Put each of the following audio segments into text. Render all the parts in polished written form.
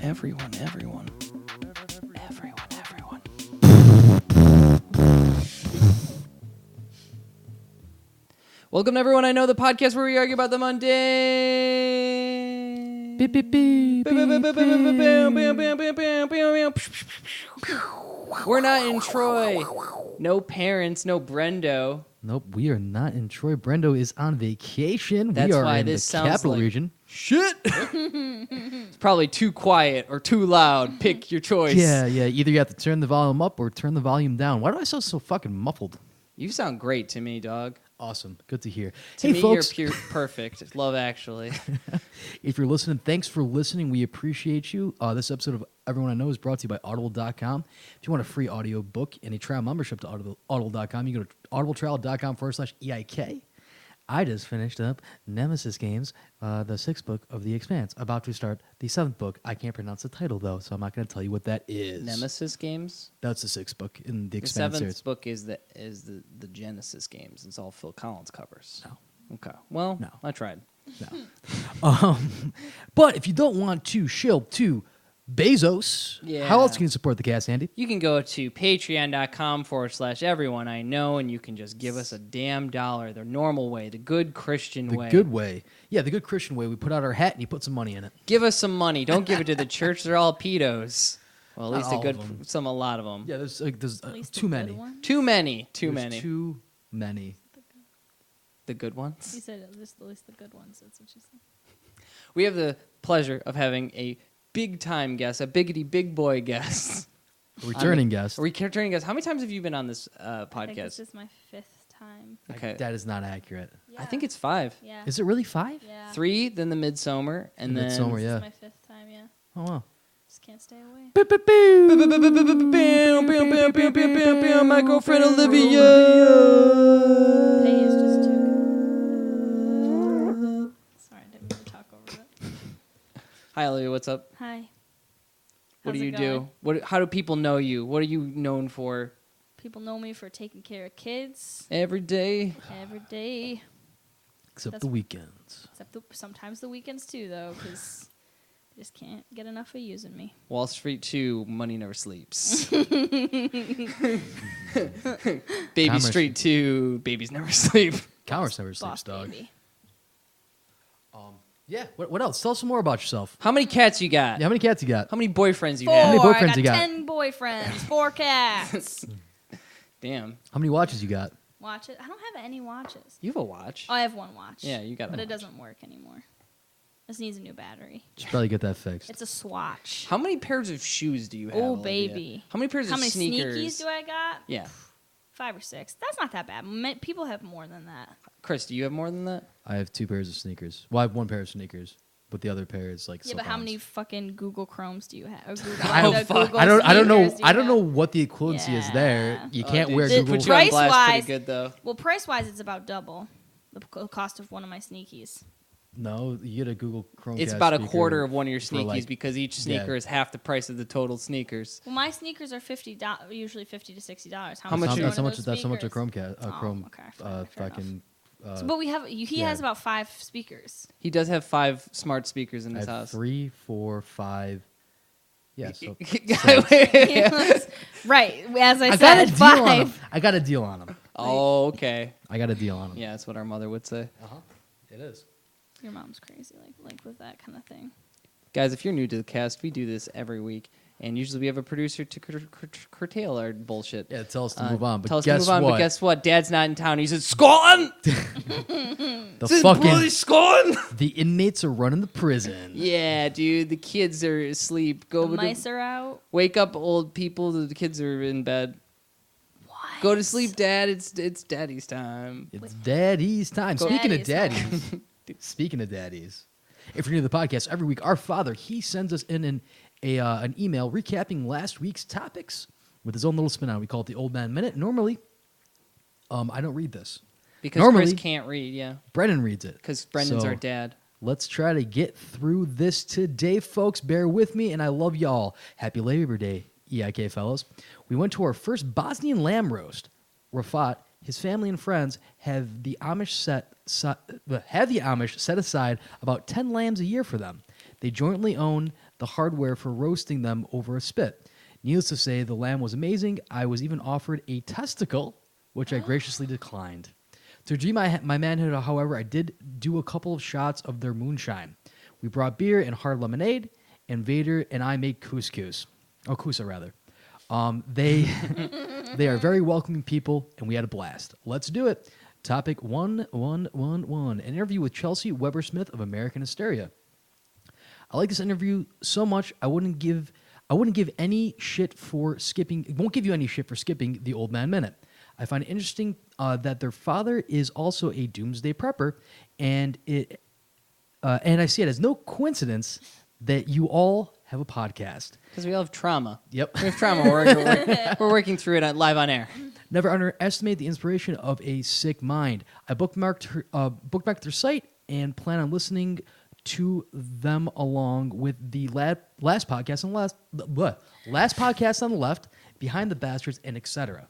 Everyone. Welcome to Everyone I Know, the podcast where we argue about the mundane. Beep, beep, beep, We're not in Troy. No parents, no Brendo. Nope, we are not in Troy. Brendo is on vacation. That's we are why in this the sounds capital like region. Shit. It's probably too quiet or too loud. Pick your choice. Yeah. Either you have to turn the volume up or turn the volume down. Why do I sound so fucking muffled? You sound great to me, dog. Awesome. Good to hear. To hey, me, folks. you're perfect. Love Actually. If you're listening, thanks for listening. We appreciate you. This episode of Everyone I Know is brought to you by Audible.com. If you want a free audio book and a trial membership to Audible.com, you go to audibletrial.com/EIK. I just finished up Nemesis Games, the 6th book of The Expanse. About to start the 7th book. I can't pronounce the title, though, so I'm not going to tell you what that is. Nemesis Games? That's the 6th book in The The Expanse 7th series. book is the Genesis Games. It's all Phil Collins covers. No. Okay. Well, No. I tried. No. But if you don't want to shill to Bezos, Yeah. how else can you support the cast, Andy? You can go to patreon.com/everyone I know, and you can just give us a damn dollar, the normal way, the good Christian The way. good way. Yeah, the good Christian way. We put out our hat and you put some money in it. Give us some money. Don't give it to the church. They're all pedos. Well, at Not least all of them. a lot of them. Yeah, there's At least too the many. good one? Too many. There's too many. The good ones. You said at least the good ones. That's what you said. We have the pleasure of having a big-time guest, a biggity big boy guest. Returning guest. A returning guest. How many times have you been on this I think it's podcast? just my 5th time. Okay. That is not accurate. Yeah. I think it's 5. Yeah. Is it really 5? Yeah. 3, then the Midsummer, and then... Midsummer, This yeah. is my 5th time. Yeah. Oh, wow. Just can't stay away. My girlfriend Olivia. Pay is just too good. Sorry, I didn't mean to talk over it. Hi, Olivia. What's up? Hi. What How's do it you going? do? How do people know you? What are you known for? People know me for taking care of kids Every day. every day. Except That's- the weekends. Except sometimes the weekends too, though, because they just can't get enough of using me. Wall Street 2, Money Never Sleeps. Baby Commerce. Street 2, Babies Never Sleep. Commerce never Boss sleeps, dog. baby. Yeah, what else? Tell us some more about yourself. How many cats you got? Yeah, how many cats you got? How many boyfriends you 4. have? many boyfriends I got you got? 10 boyfriends. 4 cats. Damn. How many watches you got? Watch it. I don't have any watches. You have a watch. Oh, I have one watch. Yeah, you got a But it watch. doesn't work anymore. This needs a new battery. Should probably get that fixed. It's a Swatch. How many pairs of shoes do you have? Oh, Olivia? baby. How many pairs How of many sneakers? sneakies do I got? Yeah. 5 or 6. That's not that bad. People have more than that. Chris, do you have more than that? I have 2 pairs of sneakers. Well, I have 1 pair of sneakers, but the other pair is like Yeah, but how slip-ons. many fucking Google Chromes do you have? Or Google, I don't, Google I don't know. sneakers do you I don't know have? what the equivalency is there. Yeah. You Oh, can't dude, wear they Google. put you on blast Price-wise- pretty good, though. Well, price-wise, it's about double the cost of one of my sneakies. No, you get a Google Chromecast. It's about a speaker quarter of one of your for, sneakies like- because each sneaker yeah. is half the price of the total sneakers. Well, my sneakers are usually $50 to $60. How much That's are how much. one of those That's how much a speakers? Chromecast. Oh, Chrome. okay, fair fucking. But we have. He yeah. has about 5 speakers. He does have 5 smart speakers in I his have house. 3, 4, 5. Yeah. So Right. As I I got a said, deal on 5. them. I got a deal on them. Oh, okay. I got a deal on them. Yeah, that's what our mother would say. It is. Your mom's crazy, like with that kind of thing. Guys, if you're new to the cast, we do this every week, and usually we have a producer to curtail our bullshit. Yeah, tell us to move on. But Tell us guess to move on, what? but guess what? Dad's not in town. He's in Scotland. the Bloody fucking Scotland. the inmates are running the prison. Yeah, dude. The kids are asleep. The Go mice are out. wake up, old people. The kids are in bed. What? Go to sleep, Dad. It's Daddy's time. It's daddy's time. Go- Speaking of Daddy's daddies, speaking of daddies, if you're new to the podcast, every week our father he sends us in an email recapping last week's topics with his own little spin on it. We call it the Old Man Minute. Normally, I don't read this. Because Normally- Chris can't read, yeah. Brennan reads it. Because Brendan's So, our dad. Let's try to get through this today, folks. Bear with me, and I love y'all. Happy Labor Day, EIK fellows. We went to our first Bosnian lamb roast. Rafat His family and friends have the Amish set aside about 10 lambs a year for them. They jointly own the hardware for roasting them over a spit. Needless to say, the lamb was amazing. I was even offered a testicle, which I graciously declined. To redeem my manhood, however, I did do a couple of shots of their moonshine. We brought beer and hard lemonade, and Vader and I made couscous. Oh, kusa, rather. They are very welcoming people, and we had a blast. Let's do it. Topic 1111. An interview with Chelsea Weber-Smith of American Hysteria. I like this interview so much, I wouldn't give any shit for skipping. It won't give you any shit for skipping the Old Man Minute. I find it interesting that their father is also a doomsday prepper, and I see it as no coincidence that you all have a podcast. Because we all have trauma. Yep. We have trauma. We're working through it live on air. Never underestimate the inspiration of a sick mind. I bookmarked their site and plan on listening to them along with the last podcast on the left, Behind the Bastards, and etc.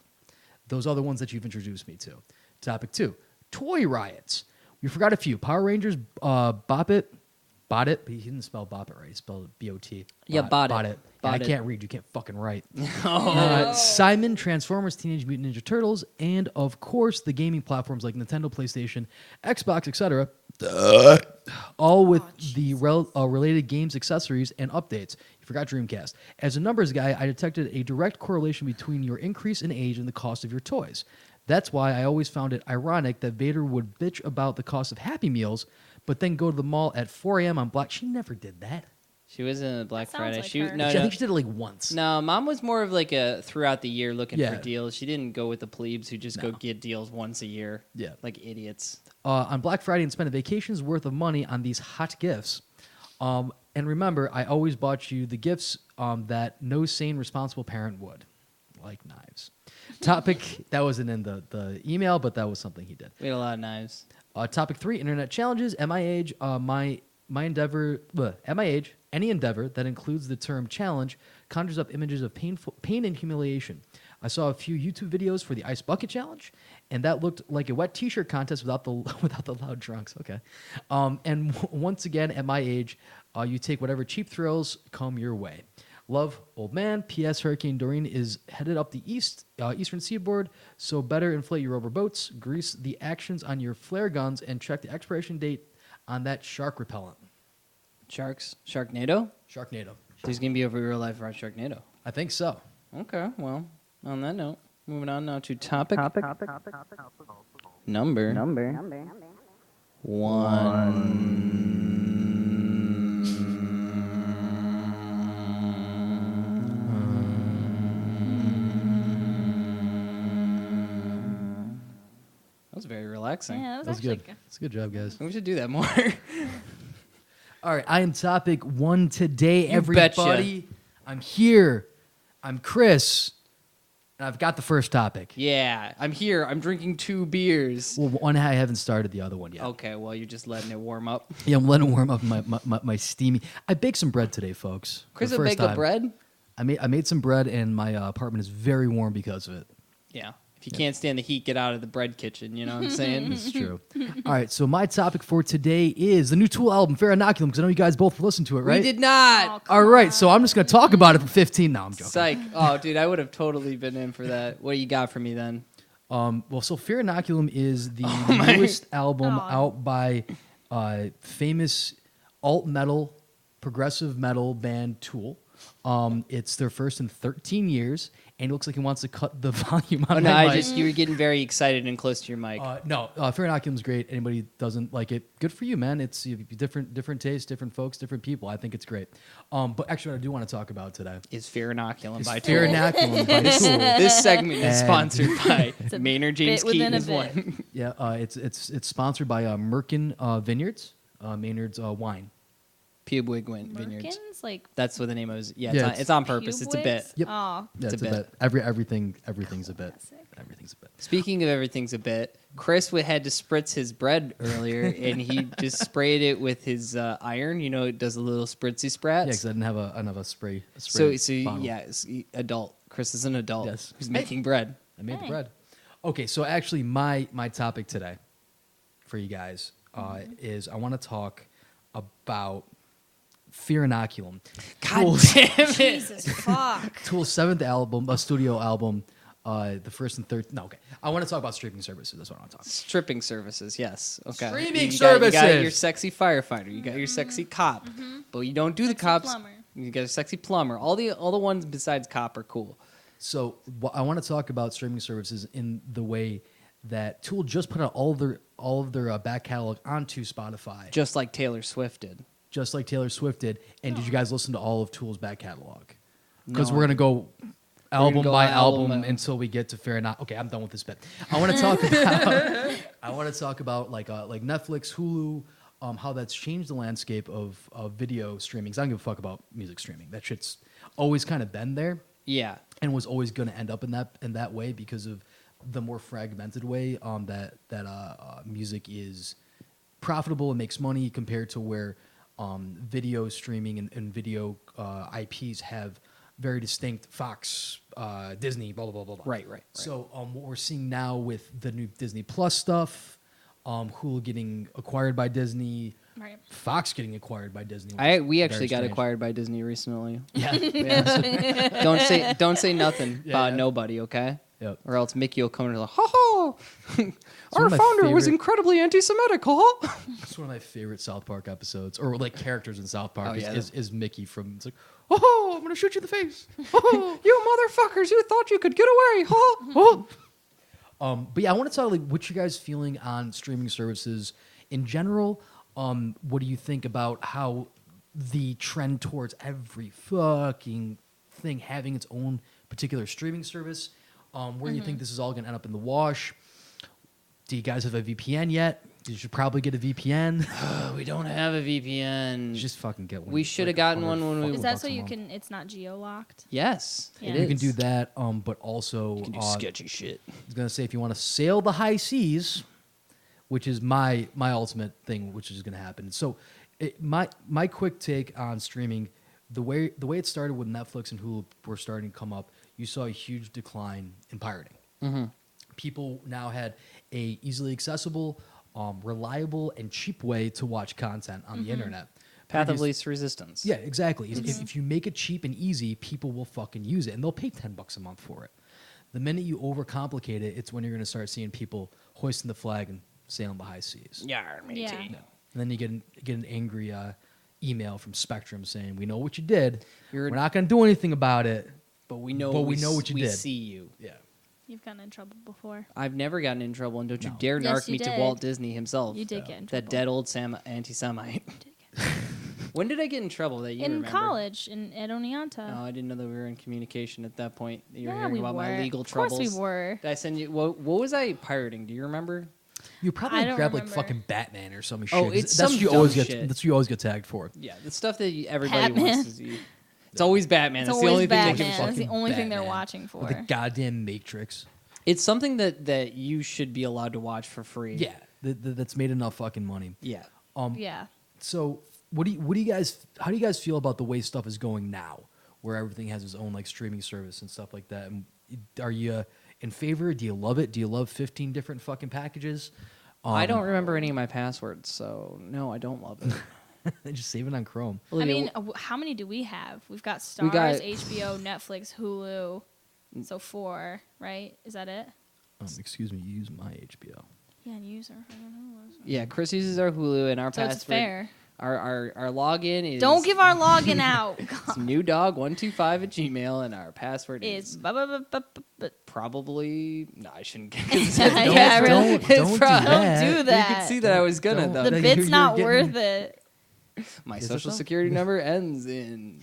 Those are the ones that you've introduced me to. Topic 2, toy riots. We forgot a few. Power Rangers, Bop It, but he didn't spell Bop It right. He spelled it B-O-T. Yeah, Bot It. Yeah, I Bot It. can't read. You can't fucking write. Oh. Simon, Transformers, Teenage Mutant Ninja Turtles, and of course the gaming platforms like Nintendo, PlayStation, Xbox, etc. All with the related games, accessories, and updates. You forgot Dreamcast. As a numbers guy, I detected a direct correlation between your increase in age and the cost of your toys. That's why I always found it ironic that Vader would bitch about the cost of Happy Meals, but then go to the mall at 4 a.m. on Black. She never did that. She was in a Black That sounds Friday. like She her. no, I no. think she did it like once. No, Mom was more of like a throughout the year looking Yeah. for deals. She didn't go with the plebes who just go get deals once a year. Yeah. Like idiots. On Black Friday and spend a vacation's worth of money on these hot gifts. And remember, I always bought you the gifts that no sane, responsible parent would, like knives. Topic, that wasn't in the email, but that was something he did. We had a lot of knives. Topic 3, internet challenges. At my age, any endeavor that includes the term challenge conjures up images of pain and humiliation. I saw a few YouTube videos for the ice bucket challenge, and that looked like a wet T-shirt contest without the loud drunks. Okay, and once again, at my age, you take whatever cheap thrills come your way. Love, old man. P.S. Hurricane Doreen is headed up the eastern seaboard, so better inflate your rubber boats, grease the actions on your flare guns, and check the expiration date on that shark repellent. Sharks? Sharknado? Sharknado. There's going to be a real life around Sharknado. I think so. Okay, well, on that note, moving on now to topic. Number. That was very relaxing. Yeah, that was That's actually good. That's a good job, guys. We should do that more. All right, I am topic 1 today, You everybody. betcha. I'm here. I'm Chris. And I've got the first topic. Yeah, I'm here. I'm drinking 2 beers. Well, one I haven't started the other one yet. Okay, well, you're just letting it warm up. Yeah, I'm letting it warm up my steamy. I baked some bread today, folks. for Chris the will first bake a time. bread? I made some bread, and my apartment is very warm because of it. Yeah. If you can't stand the heat, get out of the bread kitchen. You know what I'm saying? It's true. All right, so my topic for today is the new Tool album, Fair Inoculum, because I know you guys both listened to it, right? We did not. Oh, All right, so I'm just going to talk about it for 15. No, I'm joking. Psych. Oh, dude, I would have totally been in for that. What do you got for me then? Well, so Fear Inoculum is the my- newest album Aw. out by famous alt metal, progressive metal band Tool. It's their first in 13 years, and it looks like it wants to cut the volume on Oh, no, my I mic. you were getting very excited and close to your mic. No, Fear Inoculum's great. Anybody doesn't like it, good for you, man. It's different tastes, different folks, different people. I think it's great. But actually, what I do want to talk about today Is Fear Inoculum is by Fear Tool. Inoculum by Tool. This segment is And- sponsored by a Maynard James bit within Keaton a is bit. one. Yeah, it's sponsored by Merkin Vineyards, Maynard's wine. Pubwig Vineyards. Merkins? Like That's what the name is. Yeah, Yeah, it's on purpose. It's a bit. Pubwigs? Yep. Oh, Yeah, It's it's a a bit. bit. Everything's a bit. Classic. Everything's a bit. Speaking of everything's a bit, Chris had to spritz his bread earlier, and he just sprayed it with his iron. You know, it does a little spritzy sprats. Yeah, because I didn't have a spray. So bottle. yeah, adult. Chris is an adult Yes. who's making bread. I made the Hey. bread. Okay, so actually, my topic today for you guys is I want to talk about Fear Inoculum. God damn it. Jesus fuck. Tool's seventh album, a studio album, the first and third. No, okay. I want to talk about streaming services. That's what I want to talk about. Stripping services, yes. Okay. Streaming you got your services. sexy firefighter. You got your sexy cop. But you don't do the Sexy cops. plumber. You got a sexy plumber. All the ones besides cop are cool. So I want to talk about streaming services in the way that Tool just put out all of their back catalog onto Spotify, Just like Taylor Swift did. just like Taylor Swift did. And did you guys listen to all of Tool's back catalog? Because No, we're gonna go album go by album album by- until we get to Fair Enough. Okay, I'm done with this bit. I want to talk about. I want to talk about like Netflix, Hulu, how that's changed the landscape of video streaming. 'Cause I don't give a fuck about music streaming. That shit's always kind of been there Yeah. and was always going to end up in that way because of the more fragmented way that music is profitable and makes money compared to where video streaming and video IPs have very distinct Fox, Disney, blah, blah, blah, blah, blah. Right. So what we're seeing now with the new Disney Plus stuff, Hulu getting acquired by Disney, Right. Fox getting acquired by Disney. We Very actually got strange. acquired by Disney recently. Yeah. Yeah, don't say nothing Yeah, about yeah. nobody, okay? Yep. Or else Mickey will come in and like, ha ha! one Our of my founder was favorite- incredibly anti-Semitic, huh? It's one of my favorite South Park episodes, or like characters in South Park Oh, yeah. is Mickey from. It's like, oh, I'm gonna shoot you in the face. Oh, You motherfuckers! You thought you could get away, huh? oh. But yeah, I want to talk like what you guys feeling on streaming services in general. What do you think about how the trend towards every fucking thing having its own particular streaming service? Where do you think this is all gonna end up in the wash? Do you guys have a VPN yet? You should probably get a VPN. We don't have a VPN. Just fucking get one. We should have gotten one when we- Is that so you can? It's not geo locked. Yes, Yeah. it You is. can do that, but also You can do sketchy shit. I was gonna say if you want to sail the high seas, which is my ultimate thing, which is gonna happen. So, my quick take on streaming, the way it started with Netflix and Hulu were starting to come up, you saw a huge decline in pirating. Mm-hmm. People now had a easily accessible, reliable, and cheap way to watch content on the internet. Path of Previous- least resistance. Yeah, exactly. If you make it cheap and easy, people will fucking use it, and they'll pay $10 a month for it. The minute you overcomplicate it, it's when you're going to start seeing people hoisting the flag and sailing the high seas. Yeah, matey. Yeah. And then you get an angry email from Spectrum saying, "We know what you did. You're- We're not going to do anything about it." But we know. But we know what you we did. see you. Yeah. You've gotten in trouble before. I've never gotten in trouble, and don't you No. dare Yes, narc you me to did. Walt Disney himself. You did get in trouble. That dead old anti-Semite. When did I get in trouble that you in remember? college at Oneonta. Oh, I didn't know that we were in communication at that point. You were Yeah, hearing we about were. my legal Of course troubles. we were. Did I send you? What was I pirating? Do you remember? You probably I don't grab like remember. fucking Batman or some shit. Oh, 'cause it's that's some what you always dumb get. shit. That's what you always get tagged for. Yeah, the stuff that everybody Batman. wants to see. It's always Batman. It's That's always the only thing Batman. they give a fuck. That's the only thing they're Batman. watching for. With the goddamn Matrix. It's something that you should be allowed to watch for free. Yeah, that's made enough fucking money. Yeah. Yeah. So how do you guys feel about the way stuff is going now, where everything has its own like streaming service and stuff like that? And are you in favor? Do you love it? Do you love 15 different fucking packages? I don't remember any of my passwords, so no, I don't love it. Just save it on Chrome. I Olivia, mean, how many do we have? We've got We Stars, got- HBO, Netflix, Hulu. So 4, right? Is that it? Excuse me, you use my HBO. Yeah, and user. I don't know. yeah, Chris uses our Hulu and our So password. it's fair. Our login is Don't give our login out. it's newdog125 at Gmail, and our password It's is but probably no, I shouldn't. Yeah, really. Don't do that. Don't do You that. could see that I was gonna Don't- though. The You're- bit's you're not getting- worth it. My Is it social though? security number ends in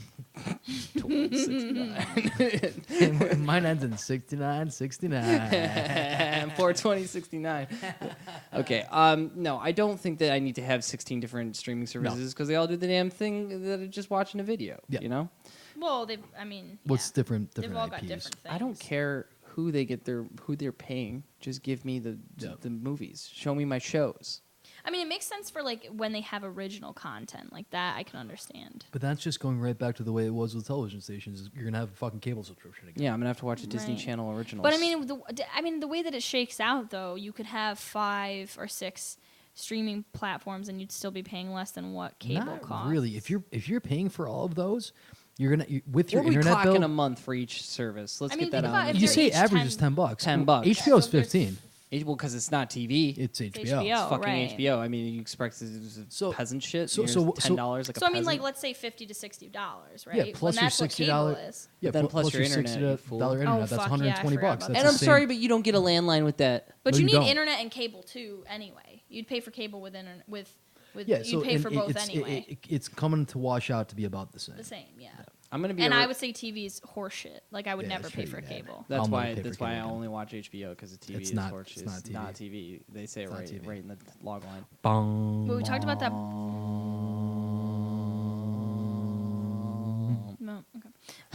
1269. Mine ends in 69. 42069. Okay. No, I don't think that I need to have 16 different streaming services because they all do the damn thing that are just watching a video. Yeah. You know? Well, What's different They've all got IPs? different things. I don't care who they're paying. Just give me the movies. Show me my shows. I mean, it makes sense for like when they have original content like that. I can understand. But that's just going right back to the way it was with television stations. You're gonna have a fucking cable subscription again. Yeah, I'm gonna have to watch a Disney Right. Channel originals. But I mean, the way that it shakes out, though, you could have 5 or 6 streaming platforms, and you'd still be paying less than what cable Not costs. really. If you're paying for all of those, with your what are we internet clocking bill. a month for each service? Let's I mean, get that think about on. if You they're say each average 10 is $10. $10. HBO is So if 15. Well, because it's not TV. It's HBO. HBO. It's fucking right. HBO. I mean, you expect this is So- peasant shit. so- Here's so- $10 like a So I mean, like, peasant? let's say $50 to $60, right? Yeah, When plus your that's what $60. cable is. Yeah, But then plus your your internet, you fool. $60 internet. Oh, That's fuck, yeah, I 120 forgot bucks. about That's And the I'm same- sorry, but you don't get a landline with that. But No, you you need don't. internet and cable too, anyway. You'd pay for cable with internet with Yeah, you'd so pay for both it's, anyway. it's coming to wash out to be about the same. The same, yeah. I'm gonna be. And a re- I would say TV's horseshit. Like I would Yeah, never pay sure, for yeah. cable. That's I'll why. never pay That's for why I cable again. only watch HBO because the TV It's is not- torches. it's not TV. Not TV. They say it It's not right, TV. right in the log line. Bong. But we talked about that. No,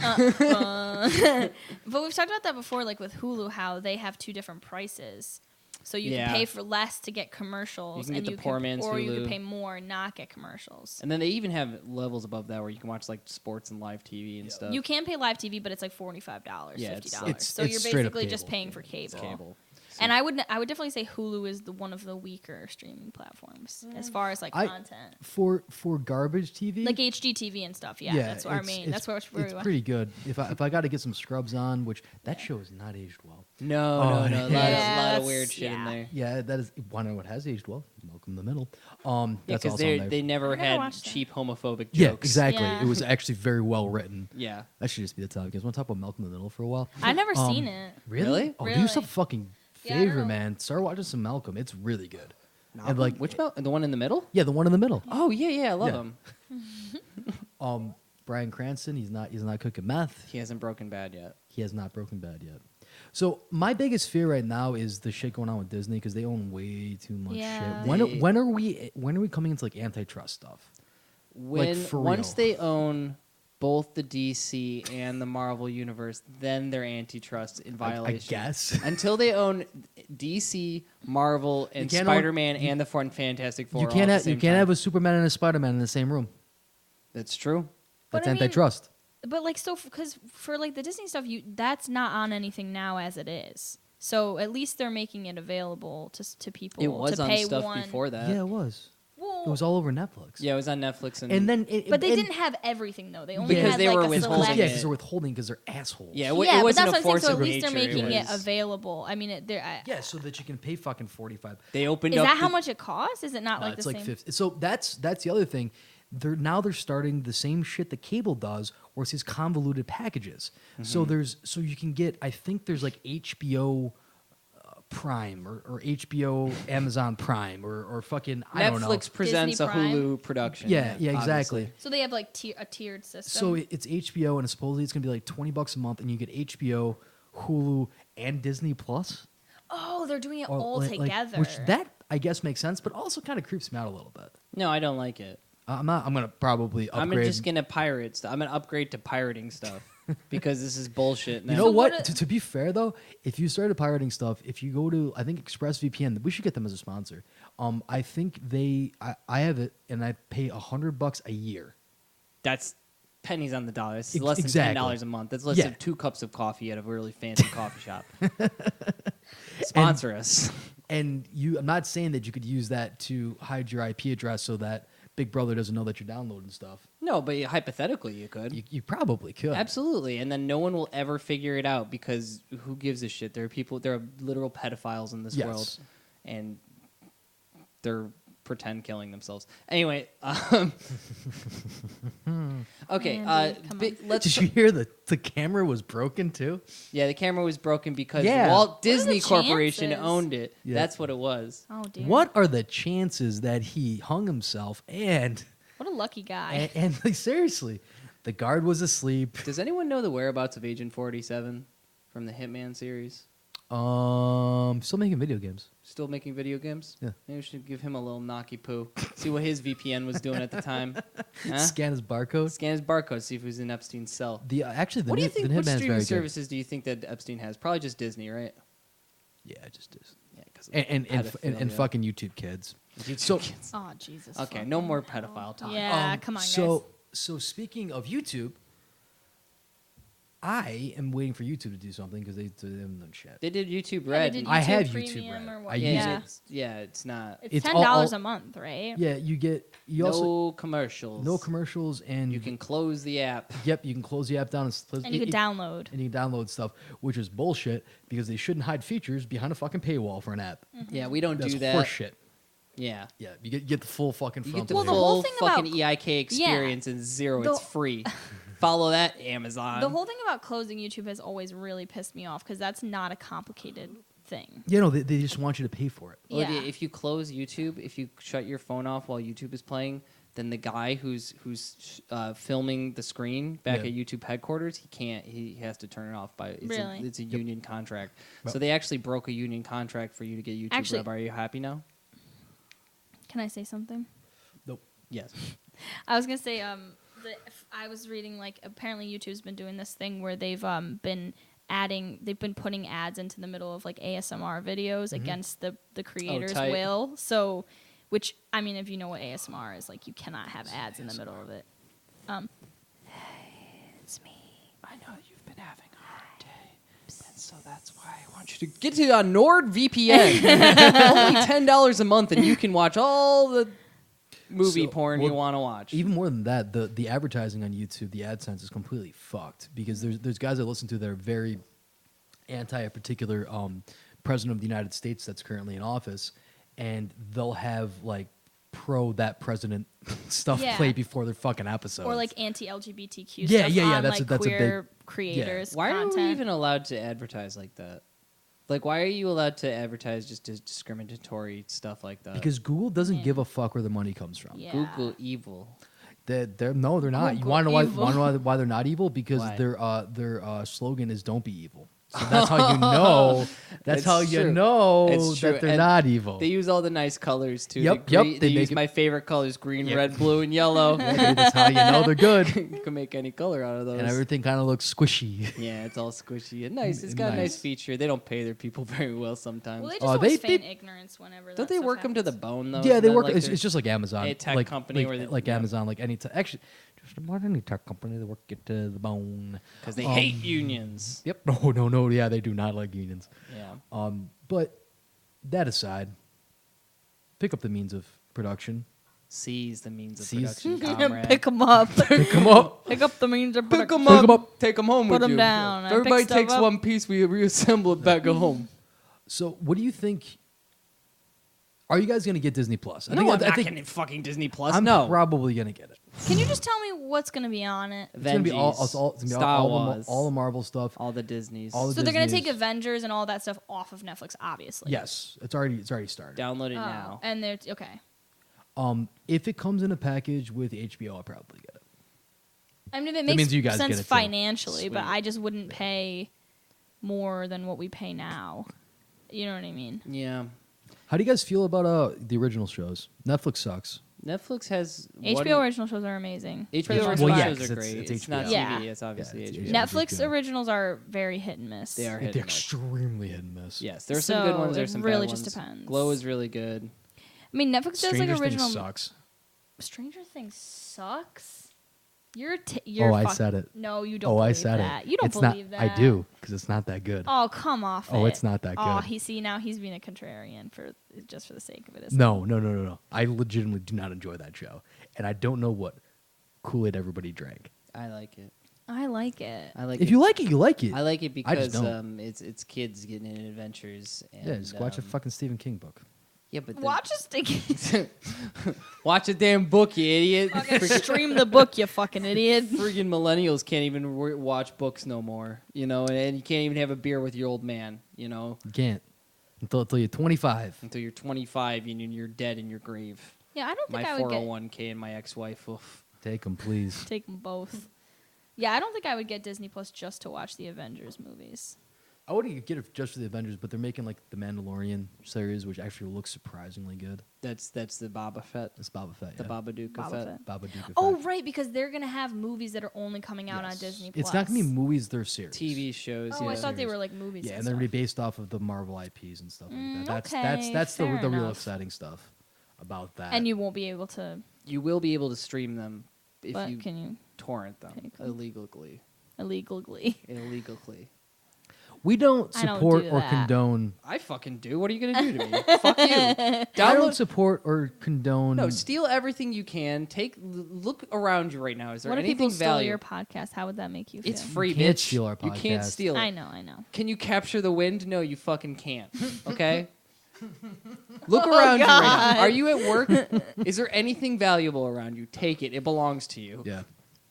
okay. But we've talked about that before, like with Hulu, how they have 2 different prices. So you Yeah. can pay for less to get commercials, You can get and the poor man's or you Hulu. can pay more and not get commercials. And then they even have levels above that where you can watch like sports and live TV and stuff. You can pay live TV, but it's like $45, Yeah, $50. it's- So it's you're straight up basically just cable. paying for It's cable. cable. And I would definitely say Hulu is one of the weaker streaming platforms as far as like I- content, for garbage TV. like HGTV and stuff. Yeah, that's what I mean. That's what we're it's pretty good. If I got to get some Scrubs on, which that show is not aged well. No, Oh, no, no. A yeah. lot, of, that's- weird shit in yeah. there. Yeah, that is. Want to know what has aged well? Malcolm in the Middle. Yeah, That's because also on there. they never I never had watched that. cheap homophobic jokes. Yeah, exactly. Yeah. It was actually very well written. Yeah. That should just be the topic. You guys want to talk about Malcolm in the Middle for a while? I've never seen it. Really? Oh, do Really? yourself a fucking Yeah, I don't favor, know. man. Start watching some Malcolm. It's really good. Malcolm? like- which Malcolm? The one in the middle? Yeah, the one in the middle. Oh yeah, I love Yeah. him. Bryan Cranston. He's not cooking meth. He hasn't broken bad yet. He has not broken bad yet. So my biggest fear right now is the shit going on with Disney because they own way too much Yeah. shit. When are we coming into like antitrust stuff? When for once real. they own both the DC and the Marvel universe, then they're antitrust in violation. I guess. Until they own DC, Marvel, and can't own- Spider-Man and the Fantastic Four. You all can't at have the you same can't time. have a Superman and a Spider-Man in the same room. That's true. But That's I mean- antitrust. But like, so because for like the Disney stuff, that's not on anything now as it is. So at least they're making it available to people. It was to on pay stuff one. before that. Yeah, it was. Well, It was all over Netflix. Yeah, it was on Netflix, And then, but they didn't have everything though. They only Because had they like were a withholding select. Yeah, it. because they're withholding because they're assholes. Yeah, Yeah, it but wasn't that's a what I'm saying. force So of at least they're nature. making it was- available. I mean, Yeah, so that you can pay fucking $45. They opened is up. that how the- much it costs? Is it not like It's the like same? 50. So that's the other thing. They're starting the same shit that cable does, where it's these convoluted packages. Mm-hmm. So you can get. I think there's like HBO Prime or HBO Amazon Prime or fucking I don't know. Netflix presents Disney a Prime? Hulu production. Yeah, exactly. So they have like a tiered system. So it's HBO, and supposedly it's gonna be like $20 a month, and you get HBO, Hulu, and Disney Plus. oh, they're doing it Or all together. which that I guess makes sense, but also kind of creeps me out a little bit. No, I don't like it. I'm gonna probably upgrade. I'm just gonna pirate stuff. I'm gonna upgrade to pirating stuff because this is bullshit. You now. know So what? what To be fair though, if you started pirating stuff, if you go to I think ExpressVPN, we should get them as a sponsor. I think I have it, and I pay $100 a year. That's pennies on the dollar. It's Ex- less than exactly. $10 a month. That's less Yeah. than 2 cups of coffee at a really fancy coffee shop. Sponsor us. And I'm not saying that you could use that to hide your IP address so that Big Brother doesn't know that you're downloading stuff. No, but hypothetically, you could. You probably could. Absolutely, and then no one will ever figure it out because who gives a shit? There are literal pedophiles in this Yes. world, and they're pretend killing themselves. Anyway, okay, Andy, come on. let's. Did you hear the camera was broken too? Yeah, the camera was broken because Yeah. Walt What are the Disney Corporation chances? owned it. Yeah. That's what it was. oh dear. What are the chances that he hung himself and What a lucky guy. like, seriously, the guard was asleep. Does anyone know the whereabouts of Agent 47 from the Hitman series? Still making video games. Still making video games? Yeah. Maybe we should give him a little knocky poo. See what his VPN was doing at the time. Huh? Scan his barcode. Scan his barcode, see if he was in Epstein's cell. Actually, the What do you Hit- think? the What Hitman is streaming very services do you think that Epstein has? Probably just Disney, right? good. Yeah, just is. Yeah, 'cause of and pedophilia. fucking YouTube kids. YouTube So- kids. Oh Jesus. Okay, fucking no more hell. pedophile talk. Yeah, come on, guys. So speaking of YouTube, I am waiting for YouTube to do something because they haven't done shit. They did YouTube Yeah, Red. they did I have Premium YouTube Red. or what? I use yeah. it. It's not. It's all- $10 a month, right? Yeah, you also No commercials. no commercials, and You can close the app. Yep, you can close the app down And you could download. and you can download stuff, which is bullshit because they shouldn't hide features behind a fucking paywall for an app. Yeah, we don't That's do that. horseshit. Yeah. Yeah, you get the full fucking You front. get the Well, the full whole thing fucking about- EIK experience and zero. The- It's free. Follow that, Amazon. The whole thing about closing YouTube has always really pissed me off because that's not a complicated thing. Yeah, no, they just want you to pay for it. Olivia, Yeah. if you close YouTube, if you shut your phone off while YouTube is playing, then the guy who's filming the screen back Yeah. at YouTube headquarters, he can't. He has to turn it off by. Really? It's a union contract. Well- So they actually broke a union contract for you to get YouTube Actually- Red. Are you happy now? Can I say something? Nope. Yes. I was gonna say, I was reading like apparently YouTube's been doing this thing where they've been putting ads into the middle of like ASMR videos against the creator's tight. will. So, which I mean, if you know what ASMR is, like you cannot have ads in the middle of it. Hey, it's me. I know you've been having a hard day, and so that's why I want you to get to NordVPN. Only $10 a month, and you can watch all the movie So, porn well, you want to watch. Even more than that, the advertising on YouTube, the AdSense is completely fucked because there's guys I listen to that are very anti a particular president of the United States that's currently in office, and they'll have like pro that president stuff Yeah. played before their fucking episodes. Or like anti-LGBTQ Yeah, stuff yeah, yeah, on that's like a big- queer creators. Why content. are we even allowed to advertise like that? Like, why are you allowed to advertise just discriminatory stuff like that? because Google doesn't Yeah. give a fuck where the money comes from. Yeah. Google evil. They're not. You Google want to know why? evil. Want to know why they're not evil? Because Why? their slogan is "Don't be evil." So that's how you know. That's It's how you true. know It's true. that they're And not evil. They use all the nice colors too. Yep, The yep, They, they make use it- my favorite colors: green, Yep. red, blue, and yellow. Yeah, dude, that's how you know they're good. You can make any color out of those. And everything kind of looks squishy. Yeah, it's all squishy and nice. It's got a nice Nice. feature. They don't pay their people very well sometimes. Well, they just Oh, always they- feign ignorance whenever. don't that they stuff work them to the happens. bone though? Yeah, Isn't they that work. like It's their- just like Amazon, a tech like, company like, where they- like yeah. Amazon, like any actually, just about any tech company, they work it to the bone. because they hate unions. Yep. No. Yeah, they do not like unions. Yeah. But that aside, pick up the means of production. Seize the means of Seize- production, comrade. Pick them up. Come up. Pick up the means of Pick production. them Pick 'em up, up. take them home Put with 'em you. down. I If everybody pick stuff takes up. one piece, we reassemble it back at home. So, what do you think? Are you guys going to get Disney Plus? No, I'm not I think getting fucking Disney Plus. I'm no. probably going to get it. Can you just tell me what's going to be on it? It's going to be all, Avengers, it's gonna be Star all, Wars, all the Marvel stuff. all the Disneys. all the So they're going to Disneys. take Avengers and all that stuff off of Netflix, obviously. Yes, it's already started. Download it Oh, now. and they're okay. If it comes in a package with HBO, I'll probably get it. I mean, if it That makes means you guys sense get it, too. financially, but Sweet. I just wouldn't pay more than what we pay now. You know what I mean? Yeah. How do you guys feel about the original shows? Netflix sucks. Netflix has HBO original shows are amazing. for the HBO most original Well, yeah, part. shows 'cause are it's- great. it's It's not HBO. TV. Yeah. It's obviously Yeah, it's HBO. HBO. Netflix good. originals are very hit and miss. They are hit They're and miss. extremely hit and miss. Yes, there are some good So ones. it There's some really bad just ones. depends. Glow is really good. I mean, Netflix does like Stranger original. Things sucks. Stranger Things sucks. You're I fuck- said it. No, you don't. Oh, I believe said that. it. You don't it's believe not, that. I do, because it's not that good. Oh, come off. Oh, it. it's not that Oh, good. now he's being a contrarian for just for the sake of it. Isn't No. I legitimately do not enjoy that show. And I don't know what Kool-Aid everybody drank. I like it. I like it. I like If it. you like it, you like it. I like it I just because don't. it's kids getting in adventures. And, Yeah, just watch a fucking Stephen King book. Yeah, but Watch us stick. watch a damn book, you idiot. Fucking stream the book, you fucking idiot. Friggin' millennials can't even watch books no more, you know, and you can't even have a beer with your old man, you know, You can't. Until you're 25. until you're 25 and you're dead in your grave. Yeah, I don't think My I would get 401k and my ex-wife. Oof. Take them, please. take them both. Yeah, I don't think I would get Disney Plus just to watch the Avengers movies. I wouldn't get it just for the Avengers, but they're making like the Mandalorian series, which actually looks surprisingly good. That's the Boba Fett. It's Boba Fett. The Yeah. Babadook Boba Fett. Fett. Babadook Effect. Oh, right, because they're gonna have movies that are only coming out on Yes. Disney Plus. It's not gonna be movies; they're series. TV shows. Oh, yeah. I thought they were like movies. Yeah, and and they're gonna be stuff. based off of the Marvel IPs and stuff like that. okay, That's fair the real enough. exciting stuff about that. And you won't be able to. You will be able to stream them if But you can you torrent them Okay, cool. illegally. illegally? Illegally. we don't I don't support do or that. condone. I fucking do. What are you gonna do to me? Fuck you. I don't Download. support or condone. No, steal everything you can. Look around you right now. Is there What if anything people stole value? your podcast? How would that make you feel? It's free, You can't bitch. steal our You can't podcast. steal it. I know. Can you capture the wind? No, you fucking can't. Okay? Look around you right God. now. Are you at work? Is there anything valuable around you? Take it. It belongs to you. Yeah,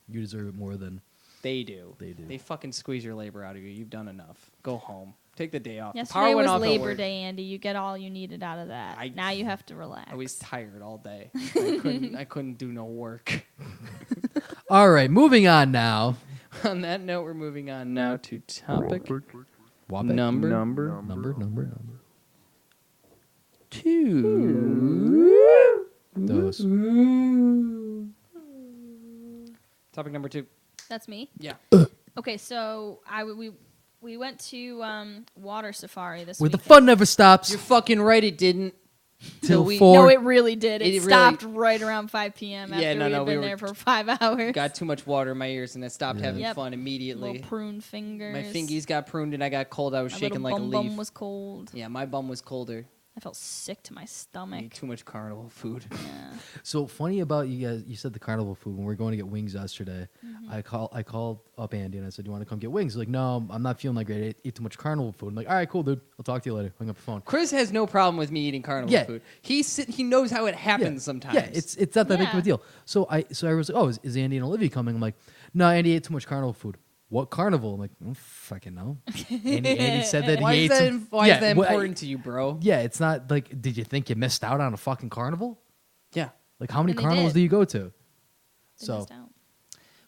you deserve it more than. They do. They do. They fucking squeeze your labor out of you. You've done enough. Go home. Take the day off. The Yesterday power went was off at Labor work. Day, Andy. You get all you needed out of that. Now you have to relax. I was tired all day. I couldn't do no work. All right, moving on now. On that note, we're moving on now to topic Whopping. Number. 2. Those. Topic number 2. That's me. Yeah. Okay, so we went to water safari this Where the weekend. fun never stops. You're fucking right. It didn't. Till we- 4. No, it really did. It, It really- stopped right around 5 p.m. after Yeah, no, we no, had we been were there for 5 hours. Got too much water in my ears and I stopped Yeah. having Yep. fun immediately. Little prune fingers. My fingies got pruned and I got cold. I was My shaking like little a bum leaf. bum was cold. Yeah, my bum was colder. I felt sick to my I ate stomach. too much carnival food. Yeah. So funny about you guys. You said the carnival food when we were going to get wings yesterday. Mm-hmm. I called up Andy and I said, "Do you want to come get wings?" He's like, "No, I'm not feeling that great. I ate too much carnival food." I'm like, "All right, cool, dude. I'll talk to you later." Hung up the phone. Chris has no problem with me eating carnival Yeah. food. He knows how it happens sometimes. Yeah, it's not that big of Yeah. a deal. So I was like, "Oh, is Andy and Olivia coming?" I'm like, "No, Andy ate too much carnival food." What carnival? I'm like, I don't fucking know. Andy said that Why he is ate that, some. why yeah, is that well, important to you, bro? Yeah, it's not like. Did you think you missed out on a fucking carnival? Yeah. Like, how many And they carnivals did. do you go to? They So missed out.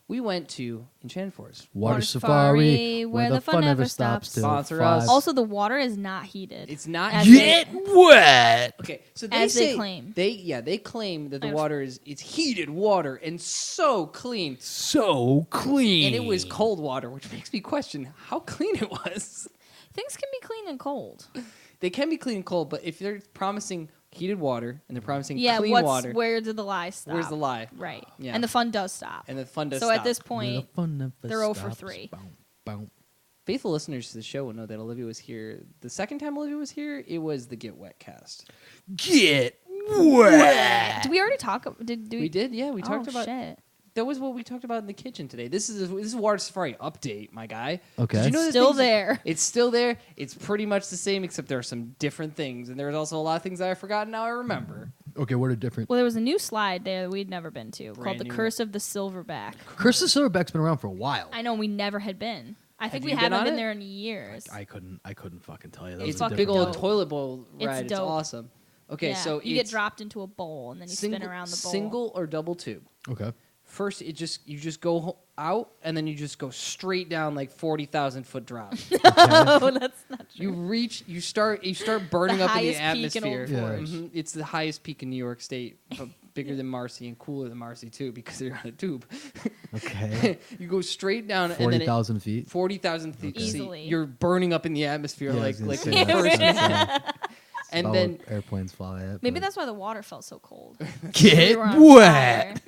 We went to Enchanted Forest. water Water safari, safari, where the fun never stops. Till Sponsor 5. us. Also, the water is not heated. It's not As Get wet. Okay, so they As they say claim. they claim that the I have- water it's heated water and so clean, So clean. and it was cold water, which makes me question how clean it was. Things can be clean and cold. They can be clean and cold, but if they're promising heated water and they're promising Yeah, clean water, where did the lie stop? where's the lie? Right. Yeah. And the fun does stop. And the fun does so stop. at this Where the point, fun never they're 0 for stops. 3. Bow, bow. Faithful listeners to the show will know that Olivia was here. The second time Olivia was here, it was the Get Wet cast. Get wet. did we already talk? Did We did, yeah. We talked about Shit. that. Was what we talked about in the kitchen today. This is Water Safari update, my guy. Okay. Did you know this Still thing's- there. It's still there. It's pretty much the same, except there are some different things, and there's also a lot of things that I've forgotten. Now I remember. Okay, what are different? Well, there was a new slide there that we'd never been to Brand called the new. Curse of the Silverback. Curse of Silverback's been around for a while. I know we never had been. I think Have we you been haven't on been it? there in years. I couldn't fucking tell you. That It's was a a big different old dope. toilet bowl It's ride. It's dope. awesome. Okay, Yeah, so you get it's dropped into a bowl and then you spin around the bowl. single or double tube. Okay. First, you just go out, and then you just go straight down like 40,000-foot drop. Oh, that's not true. You start burning The up in the highest peak in Old atmosphere. Forge. Mhm. It's the highest peak in New York State, but bigger than Marcy and cooler than Marcy too, because they're on a tube. Okay. You go straight down, and then 40,000 feet. 40,000 feet. Okay. Easily. You're burning up in the atmosphere Yeah, I like was gonna like say the that. first. That's insane. And About then what airplanes fly at. Maybe but- that's why the water felt so cold. Get We were on wet.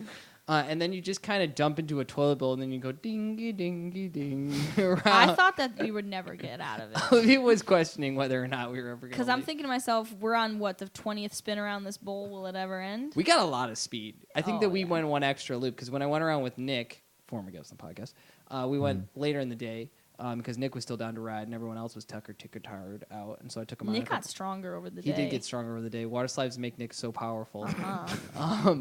fire. and then you just kind of dump into a toilet bowl, and then you go dingy dingy ding around. I thought that we would never get out of it. It was questioning whether or not we were ever going. Because I'm thinking to myself, we're on what, the 20th spin around this bowl? Will it ever end? we got a lot of speed. I think Oh, that we yeah. went one extra loop because when I went around with Nick, former guest on the podcast, we went later in the day because Nick was still down to ride and everyone else was tired out, and so I took him on. Nick got stronger over the He day. did get stronger over the day. Water slides make Nick so powerful. Uh-huh.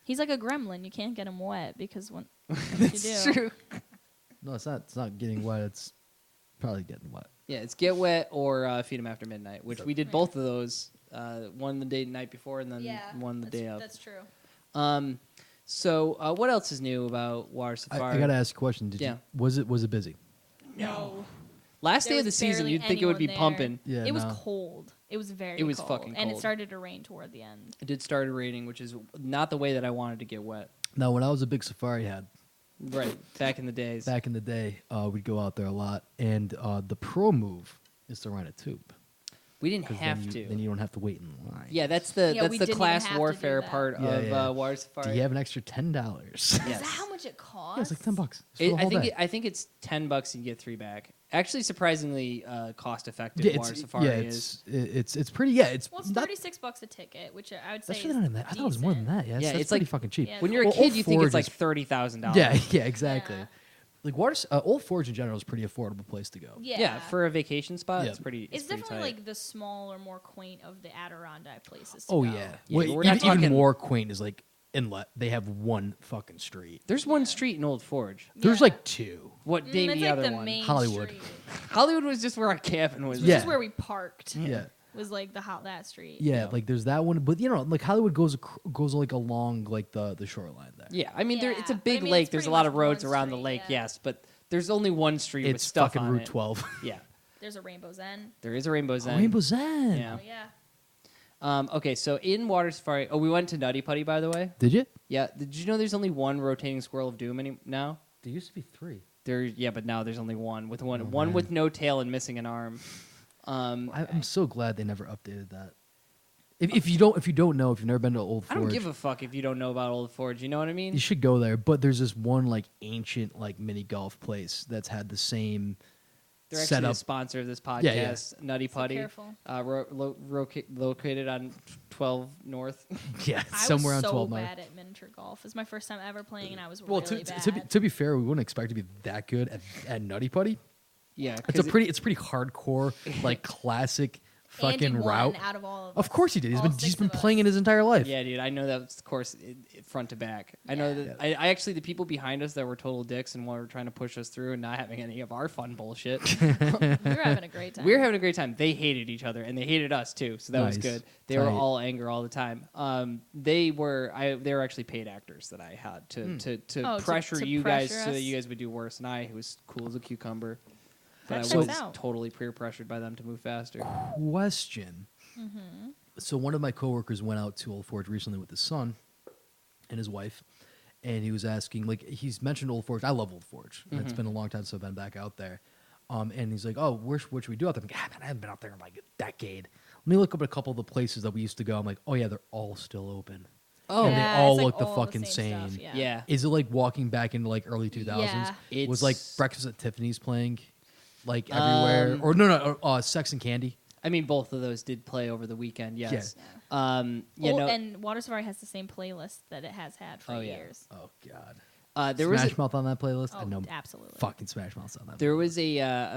He's like a gremlin. You can't get him wet because when you That's do. true. No, it's not. It's not getting wet. It's probably getting wet. Yeah, it's get wet or feed him after midnight, which we did both of those. One the night before and then one the day of. That's true. So what else is new about Water Safari? I gotta ask a question. Yeah. Was it busy? No. Last There day of the was season, barely you'd think it would be anyone there. pumping. Yeah, It was no. cold. It was very It was cold. fucking And it cold. started to rain toward the end. It did start raining, which is not the way that I wanted to get wet. Now, when I was a big safari head Right, back in the days. back in the day, we'd go out there a lot, and the pro move is to rent a tube. We didn't 'Cause have then to. Then you don't have to wait in line. Yeah, that's Yeah, the we didn't even class have to do warfare that. part Yeah, of yeah. Water Safari. Do you have an extra $10? Is Yes. that how much it costs? Yeah, it's like $10 It's for the I whole think day. I think it's $10 and you get 3 back. Actually, surprisingly cost effective. Yeah, Water Safari is. it's pretty. Yeah, it's Well, it's not. $36 a ticket, which I would say That's is really not that. I thought it was more than decent. that. Yeah, Yeah, that's it's pretty like- fucking cheap. Yeah, When you're a Well, kid, Old you think it's Forge like is- $30,000. Yeah, exactly. Yeah. Like Old Forge in general is a pretty affordable place to go. Yeah. For a vacation spot, Yeah. it's pretty. It's pretty definitely tight. like the smaller, more quaint of the Adirondack places. To Oh go. yeah. Yeah, Wait, but we're not even talking- more quaint is like Inlet. They have one fucking street. There's one street in Old Forge. There's Yeah. like two. What name It's the like other the one? main Hollywood. street. Hollywood was just where our cabin was. Which Yeah. is where we parked. Yeah. Was like that street. Yeah, like there's that one, but like Hollywood goes like along like the shoreline there. Yeah, I mean, Yeah, it's a but big I mean, lake. it's There's a pretty lot much of roads one around the street, lake, yeah. yes, but there's only one street with It's stuff fucking on Route it. 12. Yeah, There's a Rainbow's End. there is a Rainbow's End. Rainbow's End. Yeah. Oh yeah. Okay, so in Water Safari, we went to Nutty Putty, by the way. Did you? Yeah, did you know there's only one rotating Squirrel of Doom now? There used to be 3. Yeah, but now there's only one with one man. with no tail and missing an arm. I'm so glad they never updated that. If you don't know, if you've never been to Old I Forge, don't give a fuck if you don't know about Old Forge. You know what I mean? you should go there. But there's this one like ancient like mini golf place that's had the same They're actually setup. the sponsor of this podcast, Yeah. Nutty So Putty, careful. located on 12 North. Yeah, I somewhere was on so 12 North. bad at miniature golf. It's my first time ever playing, and I was Well, really bad. to be fair, we wouldn't expect to be that good at Nutty Putty. Yeah, It's pretty hardcore, like classic fucking Andy won route. out of all of Of us. course he did. All He's 6 been of us. playing it his entire life. Yeah, dude, I know that was the course front to back. I know Yeah. that I actually the people behind us that were total dicks and were trying to push us through and not having any of our fun bullshit. We were having a great time. We were having a great time. They hated each other and they hated us too, so that was Nice. good. They were Tight. all anger all the time. They were actually paid actors that I had Hmm. to Oh, pressure to you guys pressure so that us? you guys would do worse. And I was cool as a cucumber, That but I checks was out. totally peer pressured by them to move faster. Question. Mm-hmm. So one of my coworkers went out to Old Forge recently with his son and his wife, and he was asking, like, he's mentioned Old Forge. I love Old Forge. Mm-hmm. It's been a long time since I've been back out there. And he's like, oh, what should we do out there? I'm like, man, I haven't been out there in like a decade. Let me look up at a couple of the places that we used to go. I'm like, oh yeah, they're all still open. Oh, And they Yeah, all it's, like, look the all fucking same stuff, same. yeah. Is it like walking back into like early 2000s? Yeah. Was like It's- Breakfast at Tiffany's playing like everywhere? Or no, Sex and Candy? I mean, both of those did play over the weekend. Yes. And Water Safari has the same playlist that it has had for Oh, yeah. years. Oh, God. There was Smash Mouth on that playlist? Oh, I know absolutely. fucking Smash Mouth's on that There playlist. was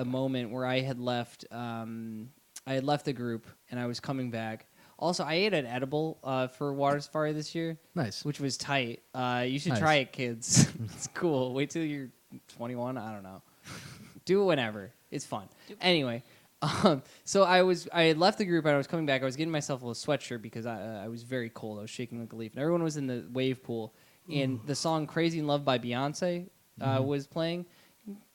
a moment where I had left. I had left the group and I was coming back. Also, I ate an edible for Water Safari this year, Nice. which was tight. You should Nice. try it, kids. It's cool. Wait till you're 21. I don't know. Do it whenever. It's fun. Anyway, so I had left the group and I was coming back. I was getting myself a little sweatshirt because I was very cold. I was shaking like a leaf, and everyone was in the wave pool. And the song "Crazy in Love" by Beyonce was playing.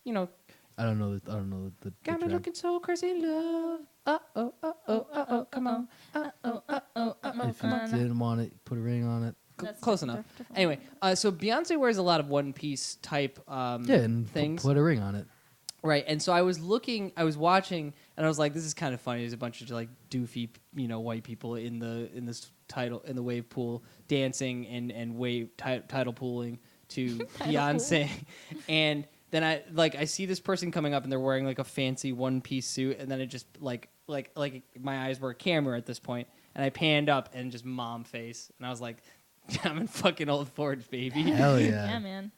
You know, I don't know the got me track. looking so crazy in love. Come on. If you didn't want it, put a ring on it. That's Close enough. Anyway, so Beyonce wears a lot of one piece type Yeah, and things. put a ring on it. Right, and so I was watching, and I was like, "This is kind of funny." There's a bunch of like doofy, white people in the wave pool dancing and wave tidal pooling to Beyonce, and then I see this person coming up and they're wearing like a fancy one piece suit, and then it just like my eyes were a camera at this point, and I panned up and just mom face, and I was like, "I'm in fucking Old Forge, baby." Hell yeah. Yeah, man.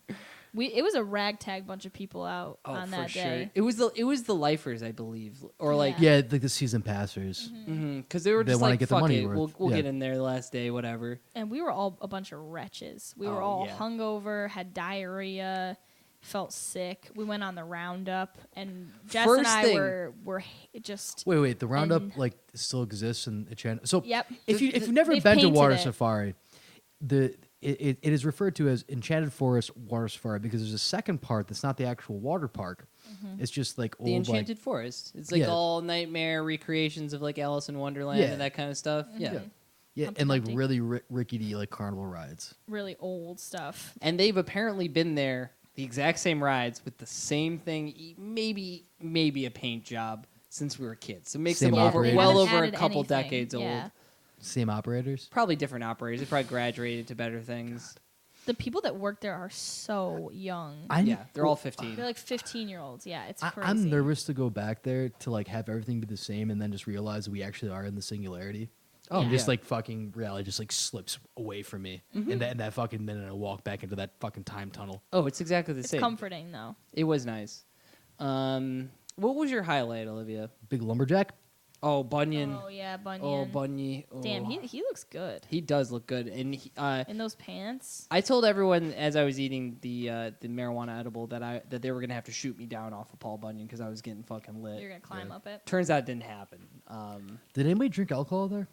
It was a ragtag bunch of people out on that day. It was the lifers, I believe, or like Yeah, like the season passers. because they were They just wanna like, get their fuck money it, worth. we'll Yeah. get in there the last day, whatever. And we were all a bunch of wretches. We were Oh, all yeah. hungover, had diarrhea, felt sick. We went on the roundup, and Jess First and I thing- were just. Wait, the roundup And- like still exists in the channel. So Yep. if you've never They've been to painted Water it. Safari, it is referred to as Enchanted Forest Water Safari because there's a second part that's not the actual water park. It's just like old The Enchanted Forest. It's like Yeah. all nightmare recreations of like Alice in Wonderland Yeah. and that kind of stuff. Yeah. yeah, Humpty and like Dumpty. really rickety like carnival rides. Really old stuff. And they've apparently been there, the exact same rides with the same thing, maybe a paint job since we were kids. So it makes Same them over, operators. well They over haven't a added couple anything. decades Yeah. old. Same operators. Probably different operators. They probably graduated to better things. The people that work there are so young. Yeah, they're all 15. They're like 15-year-olds. Yeah, it's crazy. I'm nervous to go back there to like have everything be the same and then just realize we actually are in the singularity. Oh, And just yeah. like fucking reality just like slips away from me. And that fucking minute I walk back into that fucking time tunnel. Oh, it's exactly the It's same. comforting though. It was nice. What was your highlight, Olivia? Big lumberjack. Oh, Bunyan. Oh yeah, Bunyan. Oh, Bunyan. Oh. Damn, he looks good He does look good. And in those pants. I told everyone as I was eating the marijuana edible that they were gonna have to shoot me down off of Paul Bunyan because I was getting fucking lit. You're gonna climb up it. Turns out it didn't happen. Did anybody drink alcohol there?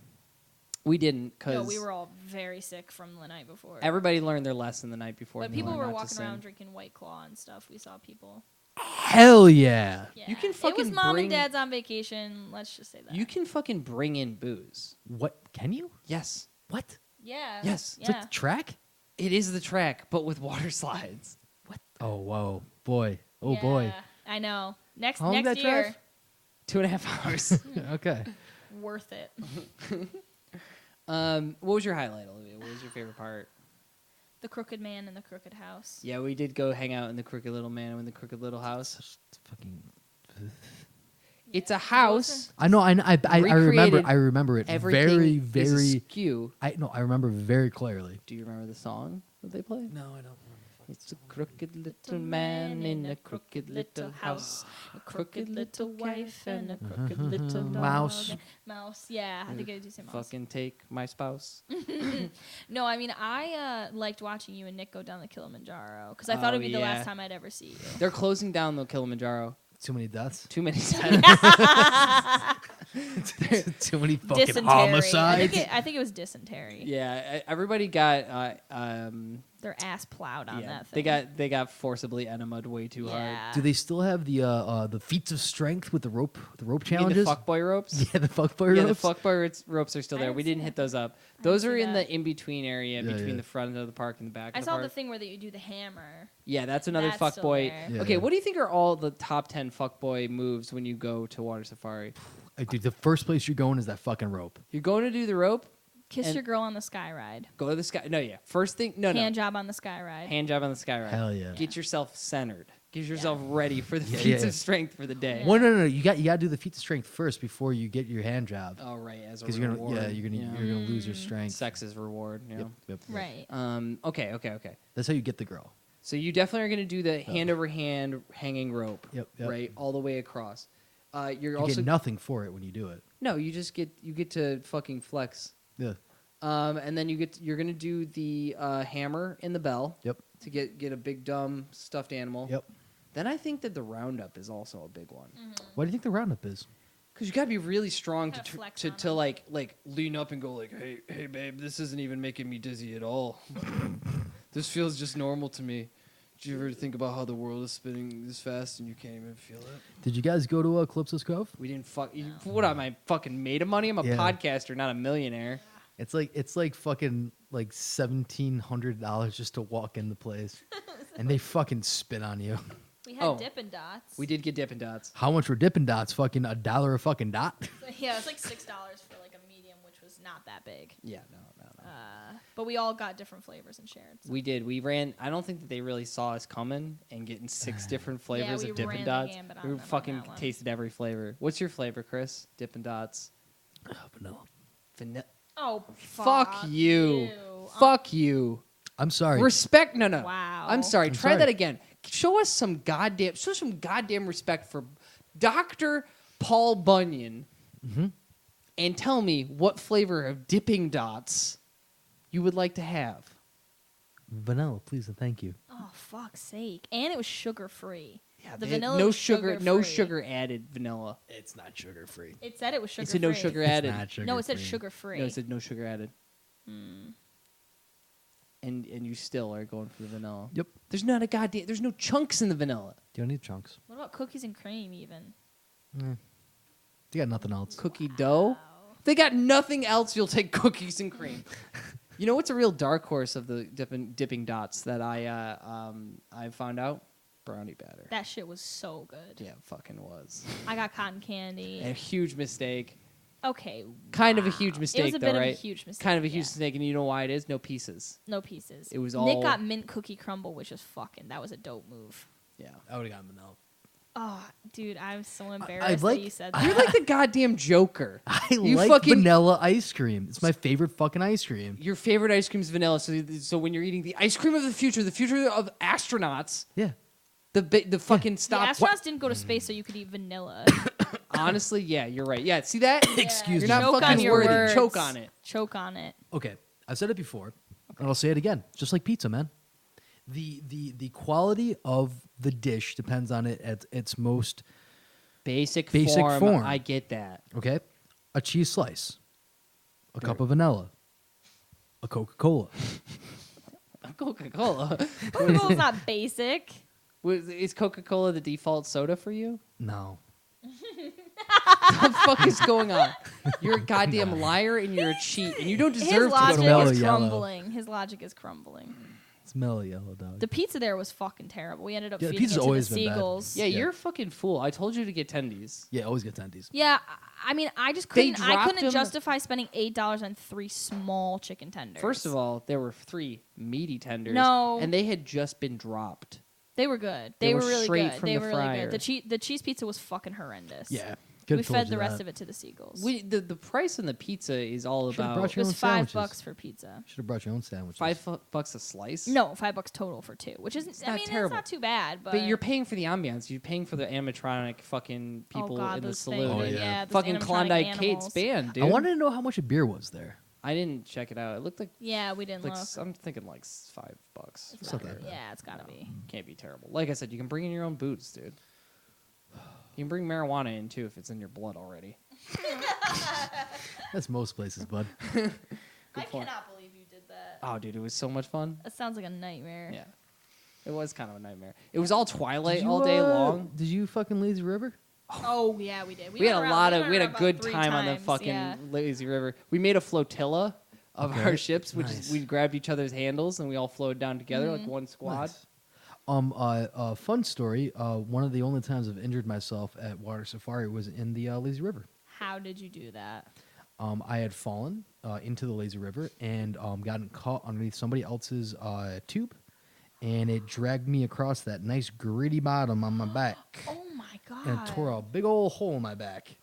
We didn't because No, we were all very sick from the night before. everybody learned their lesson the night before. But and people learned were not to walking sin. around drinking White Claw and stuff. We saw people. Hell yeah. Yeah. You can It fucking was mom bring- and dad's on vacation. Let's just say that. You can fucking bring in booze. What can you? Yes, What? Yeah. Yes. It's Yeah. like the track? it is the track, but with water slides. What? Oh whoa. Boy. Oh boy. Yeah, I know. Next How long did next that year, drive? 2.5 hours. Okay. worth it. What was your highlight, Olivia? What was your favorite part? The Crooked Man in the Crooked House. Yeah, we did go hang out in the Crooked Little Man in the Crooked Little House. Such fucking It's a house. I know. I remember. Recreated I remember it Everything very, is very. askew. I know. I remember very clearly. Do you remember the song that they play? No, I don't. It's a crooked little man in a crooked little house, a crooked little wife and a crooked Uh-huh. little dog. Mouse. Mouse, yeah, I think I do say mouse. Fucking take my spouse. No, I mean I liked watching you and Nick go down the Kilimanjaro because I thought it'd be the yeah. last time I'd ever see you. They're closing down the Kilimanjaro. Too many deaths. Too many times. Too many fucking Dysentery. homicides. I think it was dysentery. Yeah, everybody got Their ass plowed on yeah, that thing. they got forcibly enemaed way too hard. Yeah. Do they still have the feats of strength with the rope You mean challenges? the fuckboy ropes? Yeah, the fuckboy Yeah, the ropes. fuckboy ropes are still I there. didn't We see didn't that. hit those up. I Those didn't are see in that. the in-between area Yeah, between yeah. the front of the park and the back I of the saw park. the thing where you do the hammer. Yeah, that's another That's still fuckboy. there. Yeah, Okay, yeah. what do you think are all the top 10 fuckboy moves when you go to Water Safari? Dude, the first place you're going is that fucking rope. You're going to do the rope? Kiss And- your girl on the sky ride. Go to the sky. No, yeah. First thing, no. Hand job on the sky ride. Hand job on the sky ride. Hell yeah. Get yourself centered. Get yourself ready for the Yeah, feats yeah. of strength for the day. Yeah. Well, no. You got to do the feats of strength first before you get your hand job. Oh, right. As a Because you're reward. gonna, you're gonna lose your strength. Sex is reward. You know? Yep. Right. Okay. That's how you get the girl. So you definitely are going to do the hand over hand hanging rope. Yep. Right, all the way across. You're You also get nothing for it when you do it. no. You just get to fucking flex. Yeah. And then you're gonna do the hammer in the bell. Yep. To get a big dumb stuffed animal. Yep. Then I think that the roundup is also a big one. What do you think the roundup is? Because you gotta be really strong Gotta to flex to, on to 'em. like lean up and go like, hey babe, this isn't even making me dizzy at all. This feels just normal to me. Did you ever think about how the world is spinning this fast and you can't even feel it? Did you guys go to Calypso's Cove? We didn't What am I fucking made of money? I'm a Yeah. podcaster, not a millionaire. It's like fucking like $1,700 just to walk in the place, and they fucking spit on you. We had Oh. Dippin' Dots. We did get Dippin' Dots. How much were Dippin' Dots? Fucking $1 a fucking dot. Yeah, it was like $6 for like a medium, which was not that big. Yeah, no. But we all got different flavors and shared. So. We did. We ran. I don't think that they really saw us coming and getting 6 different flavors we of Dippin' ran the Dots. gambit on We them on fucking that one. tasted every flavor. What's your flavor, Chris? Dippin' Dots. Vanilla. Vanilla. Oh, Fuck you. you. Fuck you. I'm sorry. Respect. No. Wow. I'm sorry. I'm Try sorry. that again. Show some goddamn respect for Dr. Paul Bunyan, and tell me what flavor of Dipping Dots you would like to have. Vanilla, please and thank you. Oh, fuck's sake. And it was sugar free. Yeah, The they had vanilla no was sugar, no sugar-free. sugar added vanilla. It's not sugar free. It said it was sugar It free. said no sugar added. It's not sugar No, it said free. sugar free. No, it said no sugar added. and you still are going for the vanilla. Yep. There's no chunks in the vanilla. You don't need chunks. What about cookies and cream even? You got nothing else. Cookie dough. If they got nothing else, you'll take cookies and cream. You know what's a real dark horse of the dipping dots that I found out? Brownie batter. That shit was so good. Yeah, it fucking was. I got cotton candy. A huge mistake. Okay. Kind of a huge mistake, It was a bit though, right? of a huge mistake. Kind of a yeah. huge mistake, and you know why it is? No pieces. No pieces. It was Nick all- got mint cookie crumble, which is that was a dope move. Yeah. I would have gotten vanilla. Oh, dude, I was so embarrassed that you said that. You're like the goddamn Joker. I You like fucking- vanilla ice cream. It's my favorite fucking ice cream. Your favorite ice cream is vanilla, so when you're eating the ice cream of the future of astronauts, Yeah. the fucking The stop. astronauts didn't go to space so you could eat vanilla. Honestly, yeah, you're right. Yeah, see that? Excuse You're me. not Choke fucking on your worthy. words. Choke on it. Choke on it. Okay, I've said it before, and I'll say it again. Just like pizza, man. The quality of the dish depends on it at its most. Basic form. I get that. Okay, a cheese slice, a cup of vanilla, a Coca-Cola. Coca-Cola. Coca-Cola's not basic. Is Coca-Cola the default soda for you? No, What the fuck is going on? You're a goddamn liar and you're a cheat, and you don't His deserve to go logic to Mellow work. is yellow. crumbling. His logic is crumbling. it's mellow yellow, dog. The pizza there was fucking terrible. We ended up Yeah, the feeding it pizza's to the always been bad. seagulls. Yeah, Yeah. you're a fucking fool. I told you to get tendies. Yeah, always get tendies. Yeah, I mean, I just They couldn't. I dropped couldn't them- justify spending $8 on 3 small chicken tenders. First of all, there were 3 meaty tenders. No. And they had just been dropped. they were good. They They were were really straight good. from They the were really fryer. good. The cheese pizza was fucking horrendous. Yeah, we fed the rest of it to the seagulls. The price on the pizza is all Should've about brought it your was own $5 sandwiches. for pizza. Should have brought your own sandwiches. $5 a slice. No, $5 total for 2, which is It's I not mean terrible. it's not too bad. But, But you're paying for the ambiance. You're paying for the animatronic fucking people oh God, in the those saloon. things, Oh, yeah. yeah, those Fucking animatronic Klondike animals. Kate's band, dude. I wanted to know how much a beer was there. I didn't check it out. It looked like Yeah, we didn't look. I'm thinking like $5. It's not gotta- that bad. yeah, it's gotta be. Can't be terrible. Like I said, you can bring in your own booze, dude. You can bring marijuana in too if it's in your blood already. That's most places, bud. I point. cannot believe you did that. Oh, dude, it was so much fun. That sounds like a nightmare. Yeah, it was kind of a nightmare. It was all Twilight Did you, all day long. Did you fucking lazy river? Oh yeah, we did. We had a went lot around- of we had a went good about 3 time on the times, fucking yeah. lazy river. We made a flotilla of Okay. our ships, which Nice. is we grabbed each other's handles and we all flowed down together Mm-hmm. like one squad. Nice. Fun story. One of the only times I've injured myself at water safari was in the lazy river. How did you do that? I had fallen into the lazy river and gotten caught underneath somebody else's tube, and it dragged me across that nice gritty bottom on my back, Oh my God. and it tore a big old hole in my back.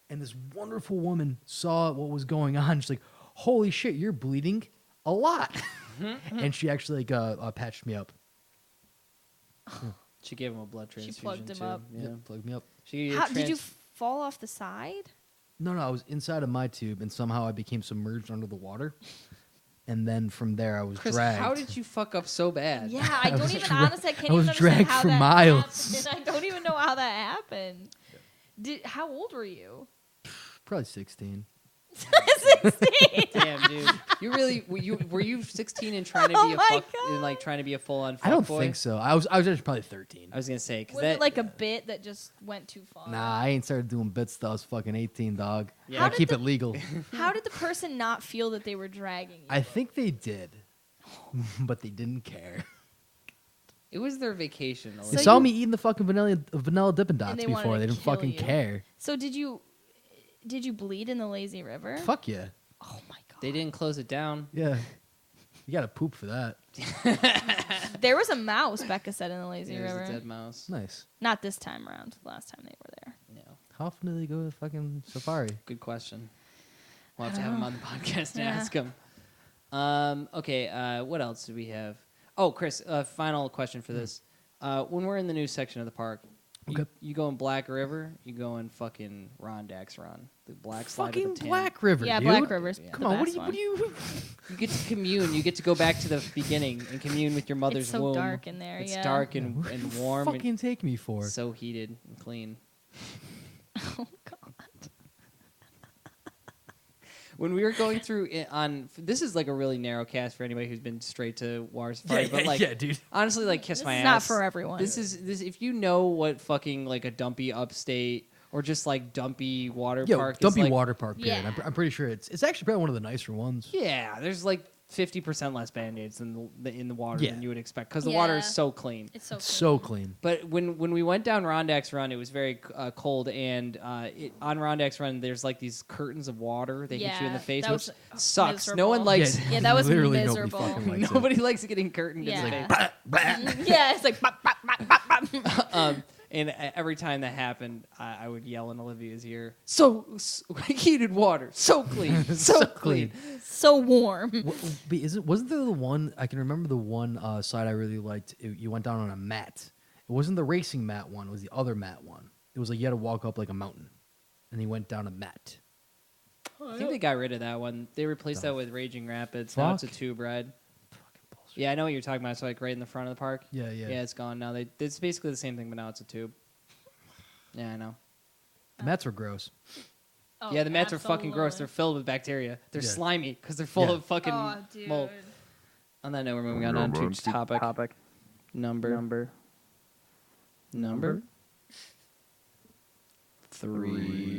And this wonderful woman saw what was going on. She's like, "Holy shit, you're bleeding a lot," and she actually patched me up. She gave him a blood She transfusion plugged him too. up. Yeah. Yep, plugged me up. She gave you a How, did you trans- fall off the side? No, I was inside of my tube, and somehow I became submerged under the water. And then from there, I was Chris, dragged. how did you fuck up so bad? Yeah, I don't was even honestly. I can't I was even understand dragged how for that miles. happened. I don't even know how that happened. How old were you? Probably 16. 16. Damn, dude. You really were you 16 and trying to Oh be a my fuck God. and like trying to be a full on fuck I don't boy? think so. I was actually probably 13. I was gonna say because Was that it like a bit that just went too far? Nah, I ain't started doing bits till I was fucking 18, dog. Yeah. I How did keep the- it legal. How did the person not feel that they were dragging you? I think they did, but they didn't care. it was their vacation. They So saw you- me eating the fucking vanilla Dippin' Dots they wanted before. to They didn't kill fucking you. care. So did you bleed in the lazy river? Fuck yeah. Oh my God. They didn't close it down. Yeah. You gotta poop for that. There was a mouse, Becca said, in the lazy There's river. a dead mouse. Nice. Not this time around. Last time they were there. Yeah, How often do they go to fucking safari? good question. We'll have to have him on the podcast and Yeah. ask him. Okay, what else do we have? Oh, Chris, final question for this. When we're in the new section of the park, Okay. you go in Black River, you go in fucking Rondax Run. The black slide Fucking with the tan. Black River, Yeah, dude. Black River's Yeah. the Come on, what best do you, one. what do you? You get to commune. You get to go back to the beginning and commune with your mother's It's so womb. dark in there, It's yeah. dark and What do you warm and fucking take me for? so heated and clean. Oh God. when we were going through it on, this is like a really narrow cast for anybody who's been straight to Water Safari. But like, yeah, dude. honestly, like kiss This my is ass. not for everyone. This is if you know what fucking like a dumpy upstate or just like dumpy water park. Dumpy is like, water park. Period. Yeah. I'm pretty sure it's actually probably one of the nicer ones. Yeah, there's like 50% less band-aids in the water Yeah. than you would expect because the water is Yeah. so clean. It's so It's cool. so clean. But when we went down Rondax Run, it was very cold, and on Rondax Run, there's like these curtains of water they hit you in the Yeah, face, that which was sucks. miserable. No one likes. Yeah, that was literally miserable. Nobody fucking likes Nobody likes getting curtained Yeah. in the it. face. Like, blah, blah. Yeah, it's like bop, bop, bop, bop, bop. And every time that happened, I would yell in Olivia's ear, "So heated water, so clean, so clean." So warm. Wasn't there the one I can remember? The one side I really liked. You went down on a mat. It wasn't the racing mat one. It was the other mat one. It was like you had to walk up like a mountain, and you went down a mat. I think they got rid of that one. They replaced that with Raging Rapids. Now it's a Fuck. tube ride. Fucking bullshit. Yeah, I know what you're talking about. It's like right in the front of the park. Yeah, yeah. Yeah, it's gone now. It's basically the same thing, but now it's a tube. Yeah, I know. The mats were gross. Oh, Yeah, the mats are fucking gross. absolutely. They're filled with bacteria. They're Yeah. slimy because they're full Yeah. of fucking Oh, dude. mold. On that note, we're moving on to topic. Number. 3.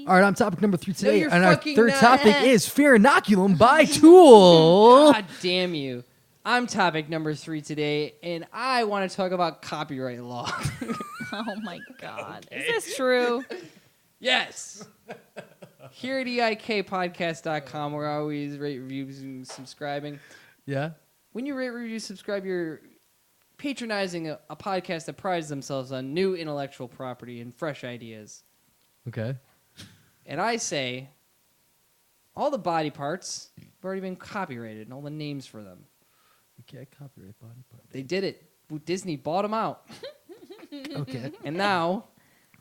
All right, on topic number 3 today, you're and our fucking third not. topic is Fear Inoculum by Tool. God damn you. I'm topic number 3 today, and I want to talk about copyright law. Oh my god. Is this true? Yes. Here at eikpodcast.com, we're always rate, reviews, and subscribing. Yeah. When you rate, review, subscribe, you're patronizing a podcast that prides themselves on new intellectual property and fresh ideas. Okay. And I say, all the body parts have already been copyrighted and all the names for them. You can't copyright body part. They did it. Disney bought them out. Okay. And now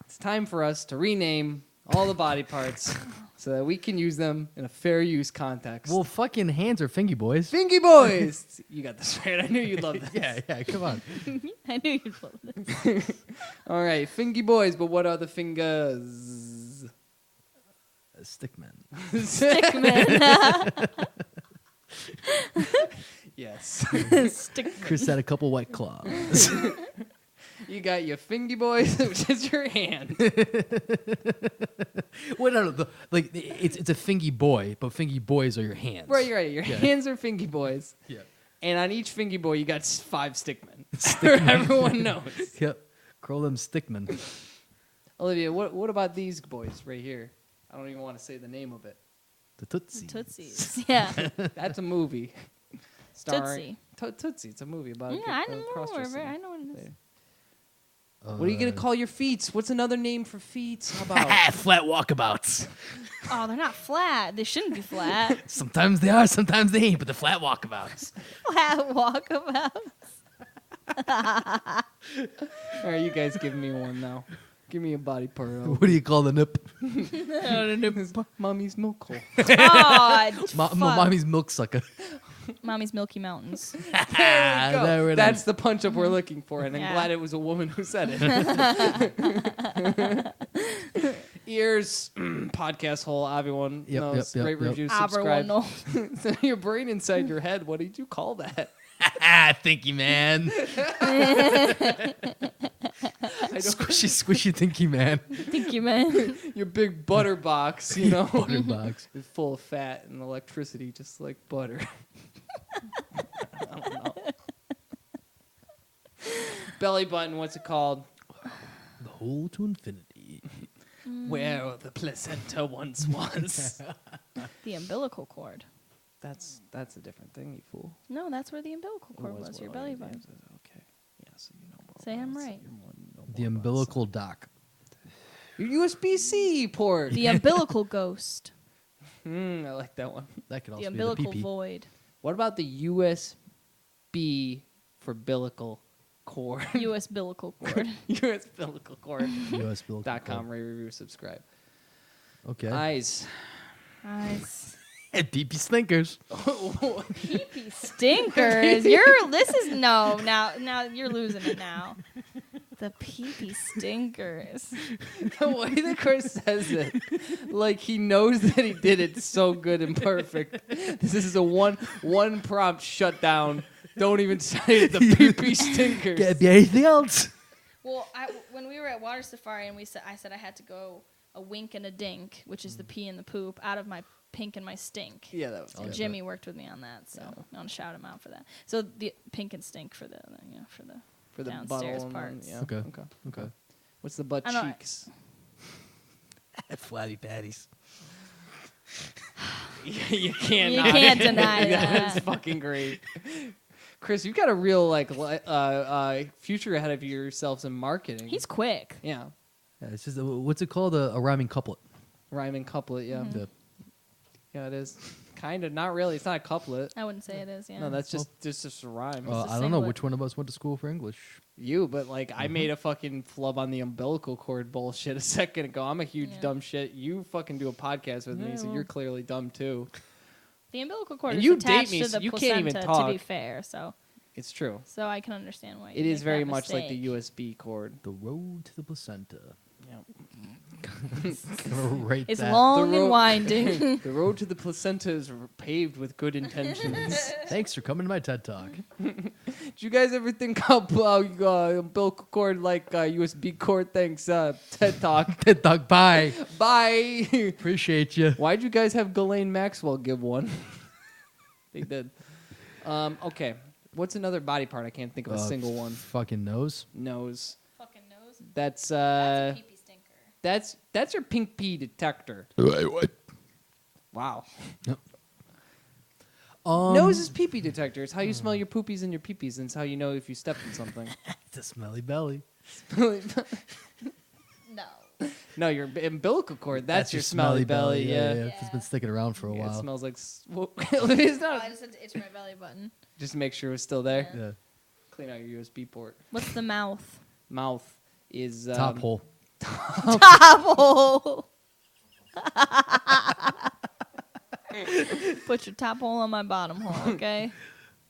it's time for us to rename all the body parts so that we can use them in a fair use context. Well, fucking hands are fingy boys. Fingy Boys! You got this right. I knew you'd love this. Yeah, come on. I knew you'd love this. All right, Fingy Boys, but what are the fingers? Stickman. Stickman. Yes. Stickman. Chris had a couple white claws. You got your Fingy Boys, which is your hand. Well, no. It's a fingy boy, but fingy boys are your hands. Right, you're right. Your Yeah. hands are Fingy Boys. Yeah. And on each Fingy Boy, you got 5 stickmen. Everyone knows. Yep. Call them stickmen. Olivia, what about these boys right here? I don't even want to say the name of it. The Tootsies. Tootsies. Yeah. That's a movie. Tootsie. Tootsie. It's a movie about Yeah, I know. cross-dressing. I know what it is. What are you going to call your feet? What's another name for feet? How about? Flat walkabouts. Oh, they're not flat. They shouldn't be flat. Sometimes they are, sometimes they ain't, but the flat walkabouts. Flat walkabout. All right, you guys give me one now. Give me a body part. What do you call the nip? Mommy's milk hole. God. fuck. Mommy's milk sucker. Mommy's Milky Mountains. There it That's is. the punch-up we're looking for, and I'm Yeah. glad it was a woman who said it. Ears, podcast hole, everyone Yep, knows. yep, Rate, yep. review, Everyone subscribe. knows. So your brain inside your head, what did you call that? Thinky man. Squishy thinky man. Thank you, man. Your big butter box, you know? Butter box. It's full of fat and electricity, just like butter. I don't know. Belly button, what's it called? The hole to infinity. Where the placenta once was. The umbilical cord. That's a different thing, you fool. No, that's where the umbilical Who cord was. what Your all belly your button. names is. Okay. Yeah, so you know more. Say about I'm it. right. You're more- you know The more about umbilical dock. it. Your USB-C port. The umbilical ghost. I like that one. That could also The be the umbilical pee-pee. void. What about the USB for umbilical cord? US umbilical cord. US umbilical cord. US umbilical .com, rate, review, subscribe. Okay. Eyes. Nice. And pee-pee stinkers. Pee-pee stinkers. This is no. Now you're losing it now. The pee-pee stinkers. The way that Chris says it, like he knows that he did it so good and perfect. This is a one prompt shutdown. Don't even say it. The pee-pee stinkers. Can't be anything else. Well, when we were at Water Safari and I said I had to go a wink and a dink, which is the pee and the poop, out of my pink and my stink. Yeah, that was. And Jimmy worked with me on that, so I want to shout him out for that. So the pink and stink for the For the downstairs bottle parts. Yeah. Okay. What's the butt I know. cheeks? Flabby patties. You can't. You can't deny That's that. fucking great. Chris, you've got a real future ahead of yourselves in marketing. He's quick. Yeah, It's just what's it called? A rhyming couplet. rhyming couplet. Yeah, Mm-hmm. yeah, it is. Kind of, not really. It's not a couplet. I wouldn't say it is. Yeah. No, that's just a rhyme. Well, I don't know singlet. which one of us went to school for English. You, but like I made a fucking flub on the umbilical cord bullshit a second ago. I'm a huge Yeah. dumb shit. You fucking do a podcast with me, Yeah, so well. you're clearly dumb too. The umbilical cord And is you date attached me, to so the you can't even placenta. talk. To be fair, so It's true. I can understand why. It is very much like the USB cord. The road to the placenta. Yeah. Right. It's that. long The and ro- winding. The road to the placenta is paved with good intentions. Thanks for coming to my TED Talk. Did you guys ever think about umbilical cord like USB cord? Thanks, TED Talk. TED Talk. Bye. Bye. Appreciate you. Why'd you guys have Ghislaine Maxwell give one? They did. Okay. What's another body part? I can't think of a single one. Fucking nose. Nose. Fucking nose. That's That's a pee-pee stinker. that's your pink pee detector. What? Wow. Um, Nose is pee pee detector. It's how you smell your poopies and your peepees, and it's how you know if you stepped in something. It's a smelly belly. No. No, your umbilical cord. That's your smelly belly. Yeah. It's been sticking around for a Yeah, while. it smells like. It's Oh, not. I just had to itch my belly button. Just make sure it's still there. Yeah. Clean out your USB port. What's the mouth? Mouth is Top hole. Top hole. Put your top hole on my bottom hole, okay?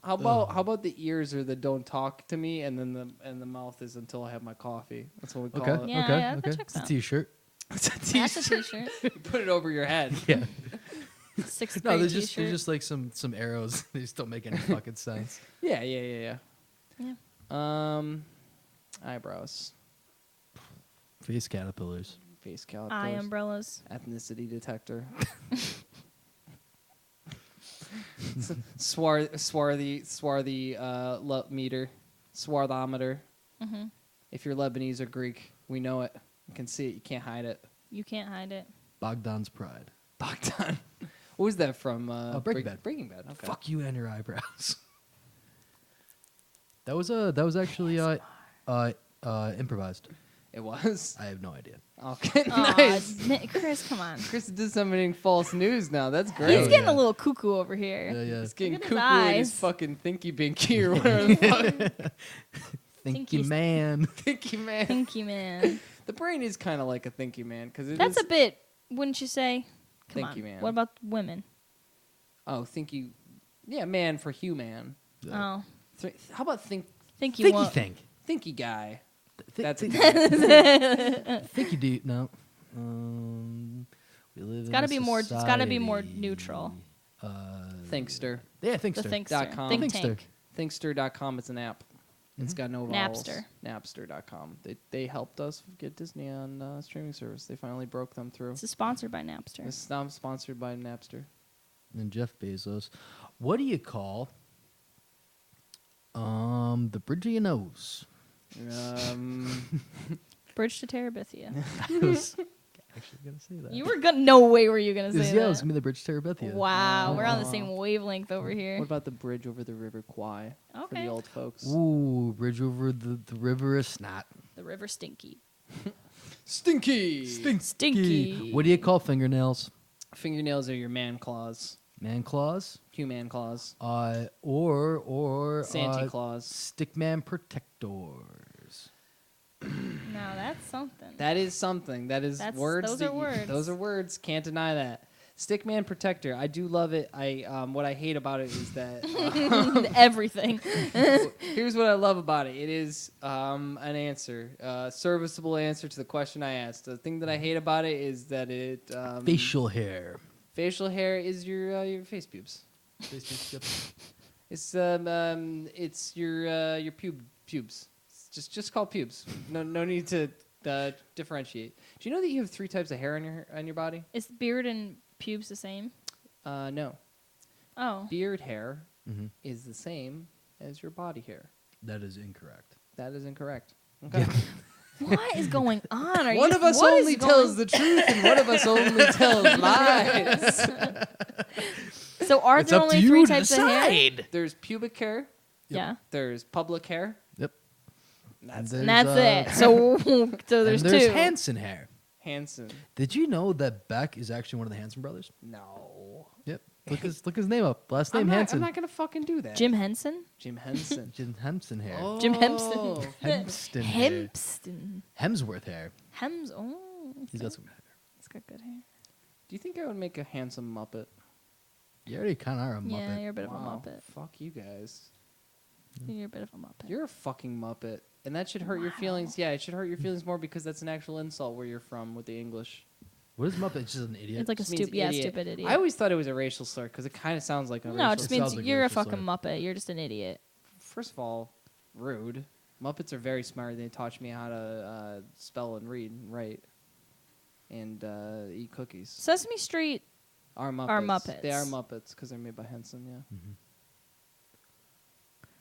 How about the ears are the don't talk to me, and then the mouth is until I have my coffee. That's what we call Okay. it. Yeah, okay. yeah, that okay. checks It's a out. T-shirt. It's a That's a t-shirt. t-shirt. You put it over your head. Yeah. Sixth No, grade there's t-shirt. just like some arrows. They just don't make any fucking sense. Yeah. Yeah. Eyebrows, Face caterpillars. face calipers, Eye umbrellas. ethnicity detector. Swarthy meter, swarthometer. Mm-hmm. If you're Lebanese or Greek, we know it. You can see it. You can't hide it. You can't hide it. Bogdan's pride. Bogdan. What was that from? Breaking Bad. Breaking Bad. Okay. Fuck you and your eyebrows. That was actually improvised. It was. I have no idea. Okay. Aw, Nice. Chris, come on. Chris is disseminating false news now. That's great. He's Oh, getting yeah. a little cuckoo over here. Yeah. He's getting Look at his cuckoo in his eyes. fucking thinky binky or whatever the fuck. Thinky Thinky- man. Thinky man. Thinky man. The brain is kind of like a thinky man because That's a bit, wouldn't you say? Come Thinky on. man. What about women? Oh, thinky. Yeah, man for human. Oh. How about Thinky Thinky what? think. thinky guy? That's Thinky dude. No. We live. It's in gotta a be more. It's gotta be more society. neutral. Thinkster. Yeah, The Thinkster. thinkster. .com. Think Thinkster. tank. Thinkster.com. It's an app. It's got no vowels. Napster. Napster.com. They helped us get Disney on streaming service. They finally broke them through. This is sponsored by Napster. It's now sponsored by Napster. And Jeff Bezos. What do you call the bridge of your nose? Bridge to Terabithia. I was actually gonna say that. You were gonna. No way were you gonna say Yeah, it was that. gonna be the bridge to Terabithia. Wow, we're on the Wow. same wavelength over here. What about the bridge over the River Kwai for Okay. the old folks? Ooh, bridge over the river of snot. The river Stinky. Stinky. Stinky. What do you call fingernails? Fingernails are your man claws. Man claws? Human claws. Or Santa Claus. stickman protectors. Now that's something. That is something. That is That's- words. those that are words. Those are words. Can't deny that. Stickman Protector. I do love it. What I hate about it is that Everything. here's what I love about it. It is an answer, serviceable answer to the question I asked. The thing that I hate about it is that it Facial hair. facial hair is your face pubes. It's your pubes. It's just called pubes. No need to differentiate. Do you know that you have 3 types of hair on your body? Is beard and pubes the same? No. Oh. Beard hair is the same as your body hair. That is incorrect. That is incorrect. Okay. What is going on? One of us only tells the truth, and one of us only tells lies. So are there only 3 types of hair? There's pubic hair. Yeah. There's public hair. Yep. And that's it. So there's and there's 2. Hansen hair. Hansen. Did you know that Beck is actually one of the Hansen brothers? No. Yep. Look his name up. Last name I'm Hansen. not gonna fucking do that. Jim Henson? Jim Henson. Jim Hempston hair. Oh. Jim Hempston. Hempston hair. Hempston. Hemsworth hair. Oh. He's got some hair. He's got good hair. Do you think I would make a handsome Muppet? You already kind of are a Muppet. Yeah, you're a bit of a Wow. Muppet. Fuck you guys. You're a bit of a Muppet. You're a fucking Muppet. And that should hurt your feelings. Yeah, it should hurt your feelings more because that's an actual insult where you're from with the English. What is Muppet? It's just an idiot. It's like a Just means stupid idiot. I always thought it was a racial slur because it kind of sounds like a racial No, it just slur. means Sounds like a you're a racial fucking slur. Muppet. You're just an idiot. First of all, rude. Muppets are very smart. They taught me how to spell and read and write and eat cookies. Sesame Street. Are Muppets. Are Muppets. They are Muppets because they're made by Henson, yeah.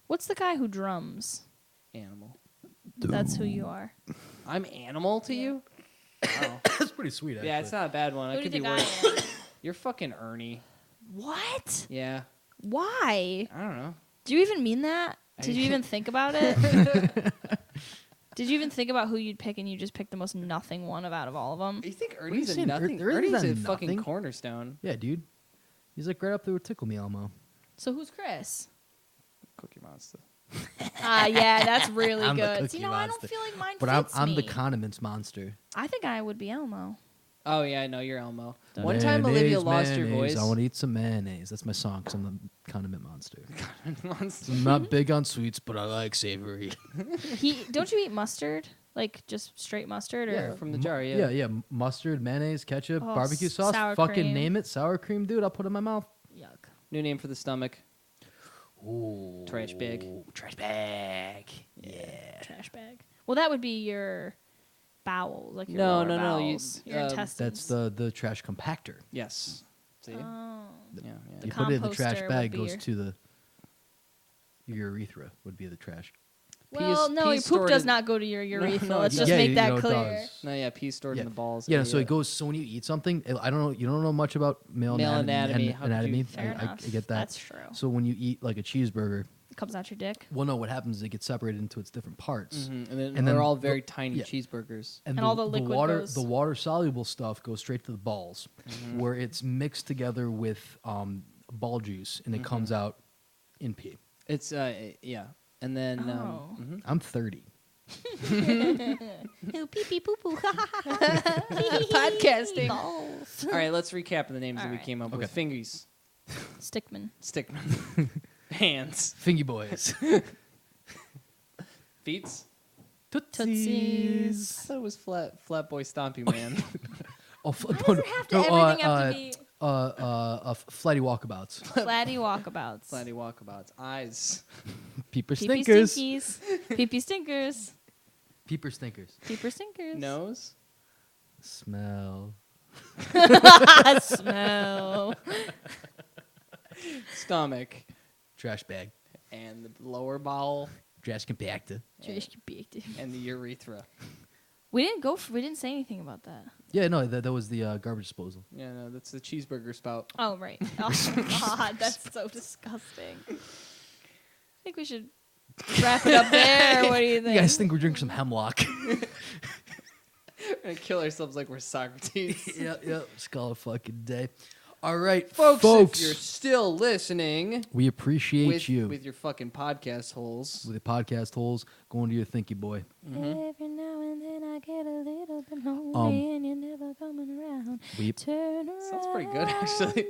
What's the guy who drums? Animal. That's who you are. I'm animal to you? Wow. That's pretty sweet, actually. Yeah, it's not a bad one. Who I do could you be think worse. I am? You're fucking Ernie. What? Yeah. Why? I don't know. Do you even mean that? Did you even think about it? Did you even think about who you'd pick, and you just picked the most nothing one out of all of them? You think are you Ernie's a saying? nothing? Ernie's Ernie's a a fucking nothing? cornerstone. Yeah, dude. He's like right up there with Tickle Me Elmo. So who's Chris? Cookie Monster. Yeah, that's really I'm the good. Cookie You know, I don't Monster. feel like mine But fits I'm me. the condiments monster. I think I would be Elmo. Oh yeah, I know you're Elmo. Don't One time Olivia lost her mayonnaise. voice. I want to eat some mayonnaise. That's my song because I'm the condiment monster. Monster. I'm not big on sweets, but I like savory. Don't you eat mustard? Like just straight mustard, or Yeah, from the jar. Yeah. Yeah. Mustard, mayonnaise, ketchup, Oh, barbecue sauce. sour Fucking cream. name it. Sour cream, dude. I'll put it in my mouth. Yuck. New name for the stomach. Ooh. Trash bag. Trash bag. Yeah. Trash bag. Well, that would be your bowels, like your No, lower no, no, you- bowels, your intestines. That's the trash compactor. Yes. See. Oh. Yeah. The You put it in the trash composter would bag, be goes your- to the urethra. Would be the trash. Well, no, your pee's poop stored does in- not go to your urethra. no, Let's it just doesn't. make that it clear. does. No, yeah, pee stored in the balls. Yeah, so it goes. So when you eat something, I don't know. You don't know much about male anatomy. How could you- Anatomy. Fair I enough. get that. That's true. So when you eat like a cheeseburger, It comes out your dick. well, no, what happens is it gets separated into its different parts, And then And they're then all the- very tiny yeah. cheeseburgers. And all the liquid water, goes- the water soluble stuff goes straight to the balls, where it's mixed together with ball juice, and it comes out in pee. It's yeah, and then Oh. I'm 30. Pee pee poo poo. Podcasting. Balls. all right. Let's recap the names that we Alright. came up with. Okay. Fingies, Stickman. Stickman, Hands, Fingy boys. Feets. I Tootsies. thought it was Flat Boy Stompy Man. Oh, Why does it have to everything have to be flighty walkabouts. flatty walkabouts? Flatty Walkabouts. Eyes. Peeper Pee-pee stinkers. stinkies. Pee-pee stinkers. Peeper stinkers. Peeper stinkers. Nose. Smell. Smell. Stomach. Trash bag. And the lower bowel. Trash compactor. Trash compactor. And the urethra. We didn't say anything about that. Yeah, no, that was the garbage disposal. Yeah, no, that's the cheeseburger spout. Oh right. Oh God, that's so disgusting. I think we should wrap it up there. What do you think? You guys think we're drinking some hemlock? We're gonna kill ourselves like we're Socrates. Yep. Just call it a fucking day. All right, Folks, if you're still listening we appreciate with, you. with your fucking podcast holes. With the podcast holes, going to your thinky boy. Every now and then I get a little been lonely and you're never coming around. Weep. Turn around. Sounds pretty good, actually.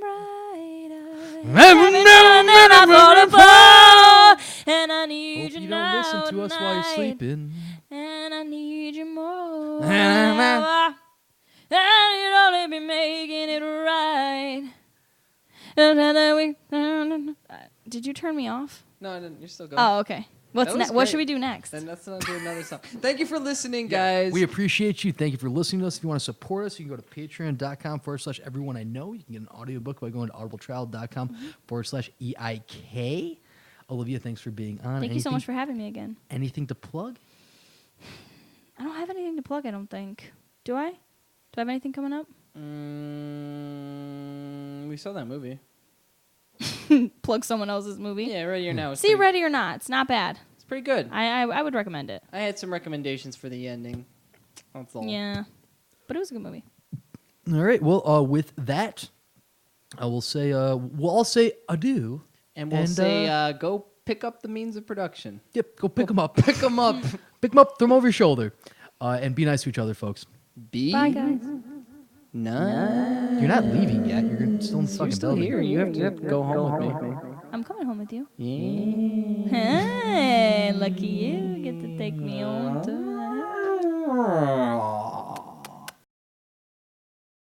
And I need Hope you you now don't listen to us while you're tonight. sleeping. And I need you more than ever. And you'd only be making it right. Did you turn me off? No, I didn't. You're still going. Oh, okay. What great. should we do next? Then let's not do another song. Thank you for listening, guys. We appreciate you. Thank you for listening to us. If you want to support us, you can go to patreon.com/everyone I know. You can get an audiobook by going to audibletrial.com/EIK. Olivia, thanks for being on. Thank you so much for having me again. Anything to plug? I don't have anything to plug, I don't think. Do I? Do I have anything coming up? We saw that movie. Plug someone else's movie? Yeah, Ready or Not. See, Ready or Not. It's not bad. It's pretty good. I would recommend it. I had some recommendations for the ending. That's all. Yeah. But it was a good movie. All right. Well, with that, I will say we'll all say adieu. And we'll say go pick up the means of production. Yep. Go pick them up. Pick them up. Pick them up. Throw them over your shoulder. And be nice to each other, folks. Bye, guys. Nice. You're not leaving yet. You're still in the fucking You're still building. here. You have to go home with me. I'm coming home with you. Yeah. Hey, lucky you get to take me home to